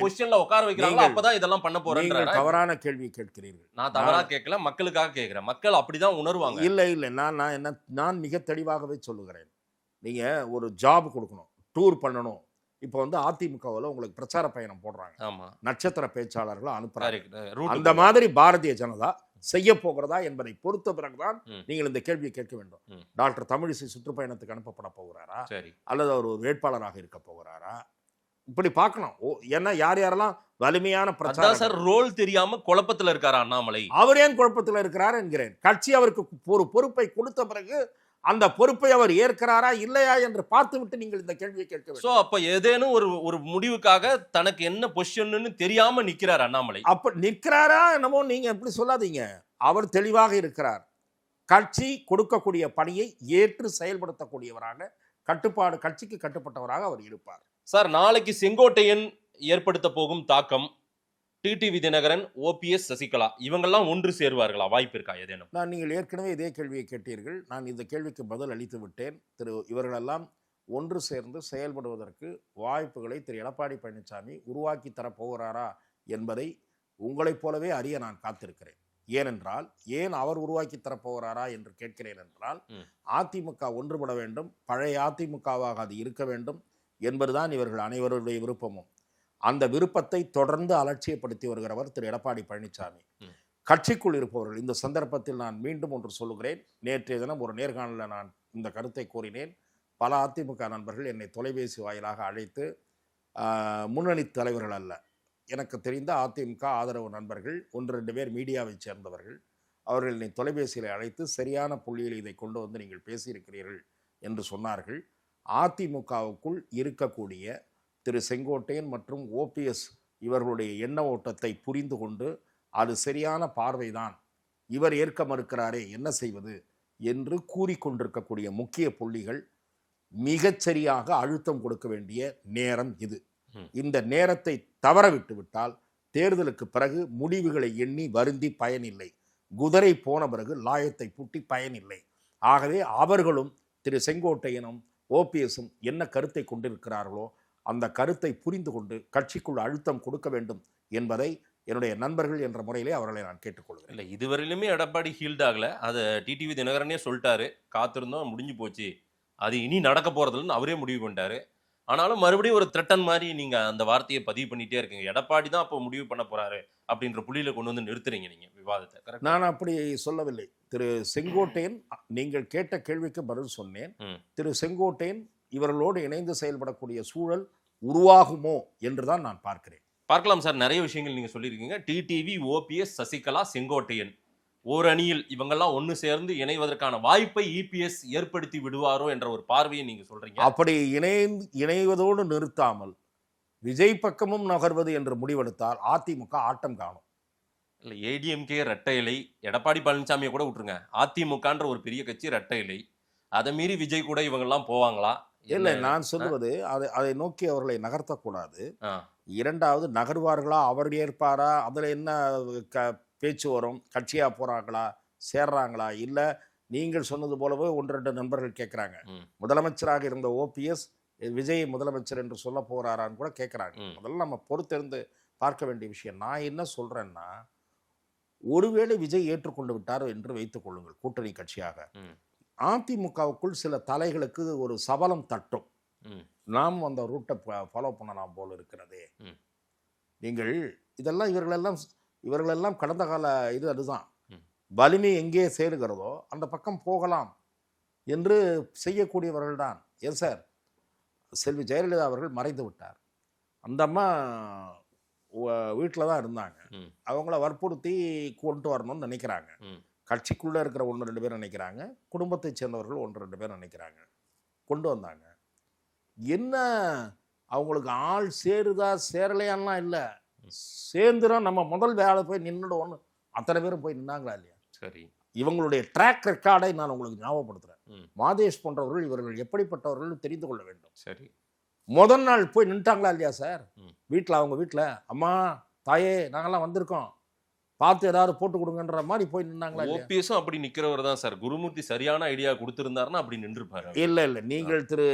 பொசிஷன்ல உட்கார வைக்கிறாங்க, அப்பதான் இதெல்லாம் பண்ண போறேன். தவறான கேள்வி கேட்கிறீர்கள். நான் தவறா கேட்கல, மக்களுக்காக கேட்கிறேன். மக்கள் அப்படிதான் உணர்வாங்க. இல்ல நான் மிக தெளிவாகவே சொல்லுகிறேன். நீங்க ஒரு ஜாப் கொடுக்கணும், டூர் பண்ணணும். இப்போ வந்து அதிமுகவில் உங்களுக்கு பிரச்சார பயணம் போடுறாங்க, நட்சத்திர பேச்சாளர்களை அனுப்புறாங்க. அந்த மாதிரி பாரதிய ஜனதா செய்ய போகிறதா என்பதை பொறுத்த பிறகுதான் நீங்கள் இந்த கேள்வியை கேட்க வேண்டும். டாக்டர் தமிழிசை சுற்றுப்பயணத்துக்கு அனுப்பப்பட போகிறாரா அல்லது அவர் ஒரு வேட்பாளராக இருக்க போகிறாரா, இப்படி பார்க்கணும். ஏன்னா யாரெல்லாம் வலிமையான பிரச்சாரம் ரோல் தெரியாம குழப்பத்தில் இருக்காரா அண்ணாமலை? அவர் ஏன் குழப்பத்தில் இருக்கிறார் என்கிறேன். கட்சி அவருக்கு ஒரு பொறுப்பை கொடுத்த பிறகு அந்த பொறுப்பை அவர் ஏற்கிறாரா இல்லையா என்று பார்த்துவிட்டு நீங்கள் இந்த கேள்வியை கேட்க வேண்டும். சோ அப்ப ஏதேனும் ஒரு முடிவுக்காக தனக்கு என்ன பொசிஷன் தெரியாம நிக்கிறார் அண்ணாமலை. அப்ப நிற்கிறாரா என்னமோ நீங்க எப்படி சொல்லாதீங்க. அவர் தெளிவாக இருக்கிறார். கட்சி கொடுக்கக்கூடிய பணியை ஏற்று செயல்படுத்தக்கூடியவராக, கட்சிக்கு கட்டுப்பட்டவராக அவர் இருப்பார். சார், நாளைக்கு செங்கோட்டையன் ஏற்படுத்த போகும் தாக்கம், டிடிவி தினகரன், ஓபிஎஸ், சசிகலா இவங்கெல்லாம் ஒன்று சேருவார்களா? வாய்ப்பு இருக்கா ஏதேனும்? நீங்கள் ஏற்கனவே இதே கேள்வியை கேட்டீர்கள். நான் இந்த கேள்விக்கு பதில் அளித்து விட்டேன். இவர்களெல்லாம் ஒன்று சேர்ந்து செயல்படுவதற்கு வாய்ப்புகளை திரு எடப்பாடி பழனிசாமி உருவாக்கி தரப்போகிறாரா என்பதை உங்களைப் போலவே அறிய நான் காத்திருக்கிறேன். ஏனென்றால் ஏன் அவர் உருவாக்கி தரப்போகிறாரா என்று கேட்கிறேன் என்றால், அதிமுக ஒன்றுபட வேண்டும், பழைய அதிமுகவாக அது இருக்க வேண்டும் என்பதுதான் இவர்கள் அனைவருடைய விருப்பமும். அந்த விருப்பத்தை தொடர்ந்து அலட்சியப்படுத்தி வருகிறவர் திரு எடப்பாடி பழனிசாமி. கட்சிக்குள் இருப்பவர்கள், இந்த சந்தர்ப்பத்தில் நான் மீண்டும் ஒன்று சொல்லுகிறேன். நேற்றைய தினம் ஒரு நேர்காணலில் நான் இந்த கருத்தை கூறினேன். பல அதிமுக நண்பர்கள் என்னை தொலைபேசி வாயிலாக அழைத்து, முன்னணி தலைவர்கள் அல்ல, எனக்கு தெரிந்த அதிமுக ஆதரவு நண்பர்கள் 1-2 பேர் மீடியாவை சேர்ந்தவர்கள், அவர்கள் என்னை தொலைபேசியில் அழைத்து சரியான புள்ளியில் இதை கொண்டு வந்து நீங்கள் பேசியிருக்கிறீர்கள் என்று சொன்னார்கள். அதிமுகவுக்குள் இருக்கக்கூடிய திரு செங்கோட்டையன் மற்றும் ஓபிஎஸ் இவர்களுடைய எண்ண ஓட்டத்தை புரிந்து கொண்டு அது சரியான பார்வைதான், இவர் ஏற்க மறுக்கிறாரே என்ன செய்வது என்று கூறிக்கொண்டிருக்கக்கூடிய முக்கிய புள்ளிகள் மிகச்சரியாக அழுத்தம் கொடுக்க வேண்டிய நேரம் இது. இந்த நேரத்தை தவற விட்டுவிட்டால் தேர்தலுக்கு பிறகு முடிவுகளை எண்ணி வருந்தி பயனில்லை. குதிரை போன பிறகு லாயத்தை பூட்டி பயனில்லை. ஆகவே அவர்களும் திரு செங்கோட்டையனும் ஓபிஎஸும் என்ன கருத்தை கொண்டிருக்கிறார்களோ அந்த கருத்தை புரிந்து கொண்டு கட்சிக்குள் அழுத்தம் கொடுக்க வேண்டும் என்பதை என்னுடைய நண்பர்கள் என்ற முறையிலே அவர்களை நான் கேட்டுக்கொள்கிறேன். இல்லை, இதுவரையிலுமே எடப்பாடி ஹீல்ட் ஆகலை. அதை டிடிவி தினகரனே சொல்லிட்டாரு, காத்திருந்தோம் முடிஞ்சு போச்சு, அது இனி நடக்க போகிறதுலன்னு அவரே முடிவு பண்ணிட்டாரு. ஆனாலும் மறுபடியும் ஒரு த்ரெட்டன் மாதிரி நீங்கள் அந்த வார்த்தையை பதிவு பண்ணிகிட்டே இருக்கீங்க. எடப்பாடி தான் அப்போ முடிவு பண்ண போகிறாரு அப்படின்ற புள்ளியில் கொண்டு வந்து நிறுத்துறீங்க நீங்கள் விவாதத்தை. கரெக்ட்? நான் அப்படி சொல்லவில்லை. திரு செங்கோட்டையன், நீங்கள் கேட்ட கேள்விக்கு பதில் சொன்னேன். திரு செங்கோட்டையன் இவர்களோடு இணைந்து செயல்படக்கூடிய சூழல் உருவாகுமோ என்றுதான் நான் பார்க்கிறேன். பார்க்கலாம் சார், நிறைய விஷயங்கள் நீங்க சொல்லியிருக்கீங்க. டிடிவி, ஓபிஎஸ், சசிகலா, செங்கோட்டையன் ஓர் அணியில் இவங்கெல்லாம் ஒன்று சேர்ந்து இணைவதற்கான வாய்ப்பை இபிஎஸ் ஏற்படுத்தி விடுவாரோ என்ற ஒரு பார்வையை நீங்க சொல்றீங்க. அப்படி இணைவதோடு நிறுத்தாமல் விஜய் பக்கமும் நகர்வது என்று முடிவெடுத்தால் அதிமுக ஆட்டம் காணும். இல்ல ஏடிஎம்கே ரெட்டை இலை, எடப்பாடி பழனிசாமியை கூட விட்டுருங்க, அதிமுகன்ற ஒரு பெரிய கட்சி ரெட்டை இலை, அதை மீறி விஜய் கூட இவங்கெல்லாம் போவாங்களா? இல்லை, என்ன? நான் சொல்லுவது அதை நோக்கி அவர்களை நகர்த்தக்கூடாது. ஆ, இரண்டாவது, நகர்வார்களா, அவர் ஏற்பாரா, அதில் என்ன பேச்சு வரும், கட்சியாக போகிறாங்களா, சேர்றாங்களா, இல்லை நீங்கள் சொன்னது போலவே 1-2 நண்பர்கள் கேட்குறாங்க, ம். முதலமைச்சராக இருந்த ஓபிஎஸ் விஜய் முதலமைச்சர் என்று சொல்ல போகிறாரான்னு கூட கேட்குறாங்க. ம். முதல்ல நம்ம பொறுத்திருந்து பார்க்க வேண்டிய விஷயம். நான் என்ன சொல்கிறேன்னா, ஒருவேளை விஜய் ஏற்றுக்கொண்டு விட்டார் என்று வைத்துக் கொள்ளுங்கள் கூட்டணி கட்சியாக, ம். அதிமுகவுக்குள் சில தலைகளுக்கு ஒரு சபலம் தட்டும். ம். நாம் அந்த ரூட்டை ஃபாலோ பண்ணலாம் போல் இருக்கிறதே. ம். நீங்கள் இதெல்லாம் இவர்களெல்லாம் கடந்த கால அதுதான். ம். வலிமை எங்கே சேருகிறதோ அந்த பக்கம் போகலாம் என்று செய்யக்கூடியவர்கள் தான். ஏன் சார், செல்வி ஜெயலலிதா அவர்கள் மறைந்து விட்டார். அந்த அம்மா வீட்டில் தான் இருந்தாங்க. ம். அவங்கள வற்புறுத்தி கொண்டு வரணும்னு நினைக்கிறாங்க. ம். கட்சிக்குள்ளே இருக்கிற 1-2 பேர் நினைக்கிறாங்க, குடும்பத்தை சேர்ந்தவர்கள் 1-2 பேர் நினைக்கிறாங்க. கொண்டு வந்தாங்க. என்ன அவங்களுக்கு ஆள் சேருதா சேரலையான்லாம் இல்லை, சேர்ந்துடும் நம்ம முதல் வேலை போய் நின்றுடுவோன்னு அத்தனை பேரும் போய் நின்னாங்களா இல்லையா? சரி. இவங்களுடைய ட்ராக் ரெக்கார்டை நான் உங்களுக்கு ஞாபகப்படுத்துகிறேன். ம். மாதேஷ் போன்றவர்கள் இவர்கள் எப்படிப்பட்டவர்கள் தெரிந்து கொள்ள வேண்டும். சரி. முதல் நாள் போய் நின்ட்டாங்களா இல்லையா சார்? ம். வீட்டில், அவங்க வீட்டில், அம்மா தாயே நாங்கள்லாம் வந்திருக்கோம், பார்த்து ஏதாவது போட்டு கொடுங்கன்ற மாதிரி போய் நின்னாங்களா இல்லையா? ஓபிஎஸும் அப்படி நிக்கிறவர் தான் சார். குருமூர்த்தி சரியான ஐடியா கொடுத்திருந்தாருன்னா அப்படி நின்றுப்பாரு. இல்லை, நீங்கள் திரு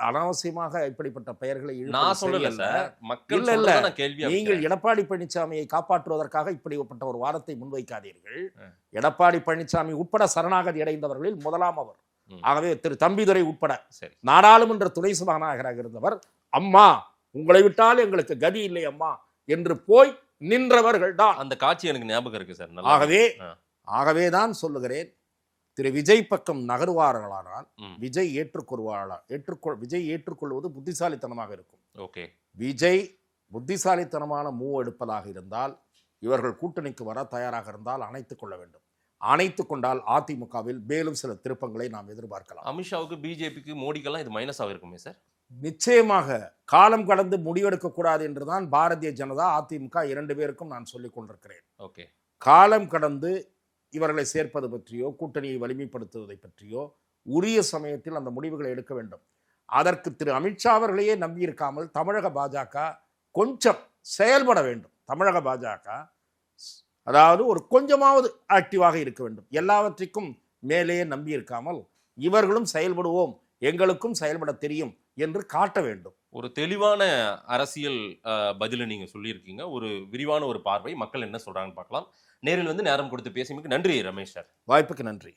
அனாவசியமாக இப்படிப்பட்ட பெயர்களை நான் சொல்லல சார், மக்கள் இல்ல, சொல்றத நான் கேள்வியா நீங்கள் வைக்கிறேன். எடப்பாடி பழனிசாமியை காப்பாற்றுவதற்காக இப்படிப்பட்ட ஒரு வாதத்தை முன்வைக்காதீர்கள். ஆ. எடப்பாடி பழனிசாமி உட்பட சரணாகதி அடைந்தவர்களில் முதலாம் அவர். ம். ஆகவே திரு தம்பிதுரை உட்பட சரி. நாடாளுமன்ற துணை சபாநாயகராக இருந்தவர், அம்மா உங்களை விட்டால் எங்களுக்கு கதி இல்லை அம்மா என்று போய் நின்றவர்கள் தான். அந்த காட்சி எனக்கு ஞாபகம் இருக்கு சார். நல்லா இருக்கு. ஆ. ஆகவே தான் சொல்லுகிறேன், திரு விஜய் பக்கம் நகர்வார்களானால் ம். விஜய் விஜய் ஏற்றுக்கொள்வது புத்திசாலித்தனமாக இருக்கும். ஓகே. விஜய் புத்திசாலித்தனமான மூவ் எடுப்பதாக இருந்தால், இவர்கள் கூட்டணிக்கு வர தயாராக இருந்தால் அணைத்துக் கொள்ள வேண்டும். அணைத்துக் கொண்டால் அதிமுகவில் மேலும் சில திருப்பங்களை நாம் எதிர்பார்க்கலாம். அமித்ஷாவுக்கு, பிஜேபிக்கு, மோடிக்கெல்லாம் இது மைனஸ் ஆகிருக்குமே சார்? நிச்சயமாக காலம் கடந்து முடிவெடுக்கக்கூடாது என்றுதான் பாரதிய ஜனதா, அதிமுக 2 பேருக்கும் நான் சொல்லிக் கொண்டிருக்கிறேன். ஓகே. காலம் கடந்து இவர்களை சேர்ப்பது பற்றியோ, கூட்டணியை வலிமைப்படுத்துவதை பற்றியோ உரிய சமயத்தில் அந்த முடிவுகளை எடுக்க வேண்டும். அதற்கு திரு அமித்ஷா அவர்களையே நம்பியிருக்காமல் தமிழக பாஜக கொஞ்சம் செயல்பட வேண்டும். தமிழக பாஜக அதாவது ஒரு கொஞ்சமாவது ஆக்டிவாக இருக்க வேண்டும். எல்லாவற்றிற்கும் மேலேயே நம்பி இருக்காமல் இவர்களும் செயல்படுவோம், எங்களுக்கும் செயல்பட தெரியும் என்று காட்ட வேண்டும். ஒரு தெளிவான அரசியல் பதிலை நீங்க சொல்லியிருக்கீங்க. ஒரு விரிவான ஒரு பார்வை, மக்கள் என்ன சொல்றாங்கன்னு பார்க்கலாம். நேரில் வந்து நேரம் கொடுத்து பேசியமைக்கு நன்றி ரமேஷ் சார். வாய்ப்புக்கு நன்றி.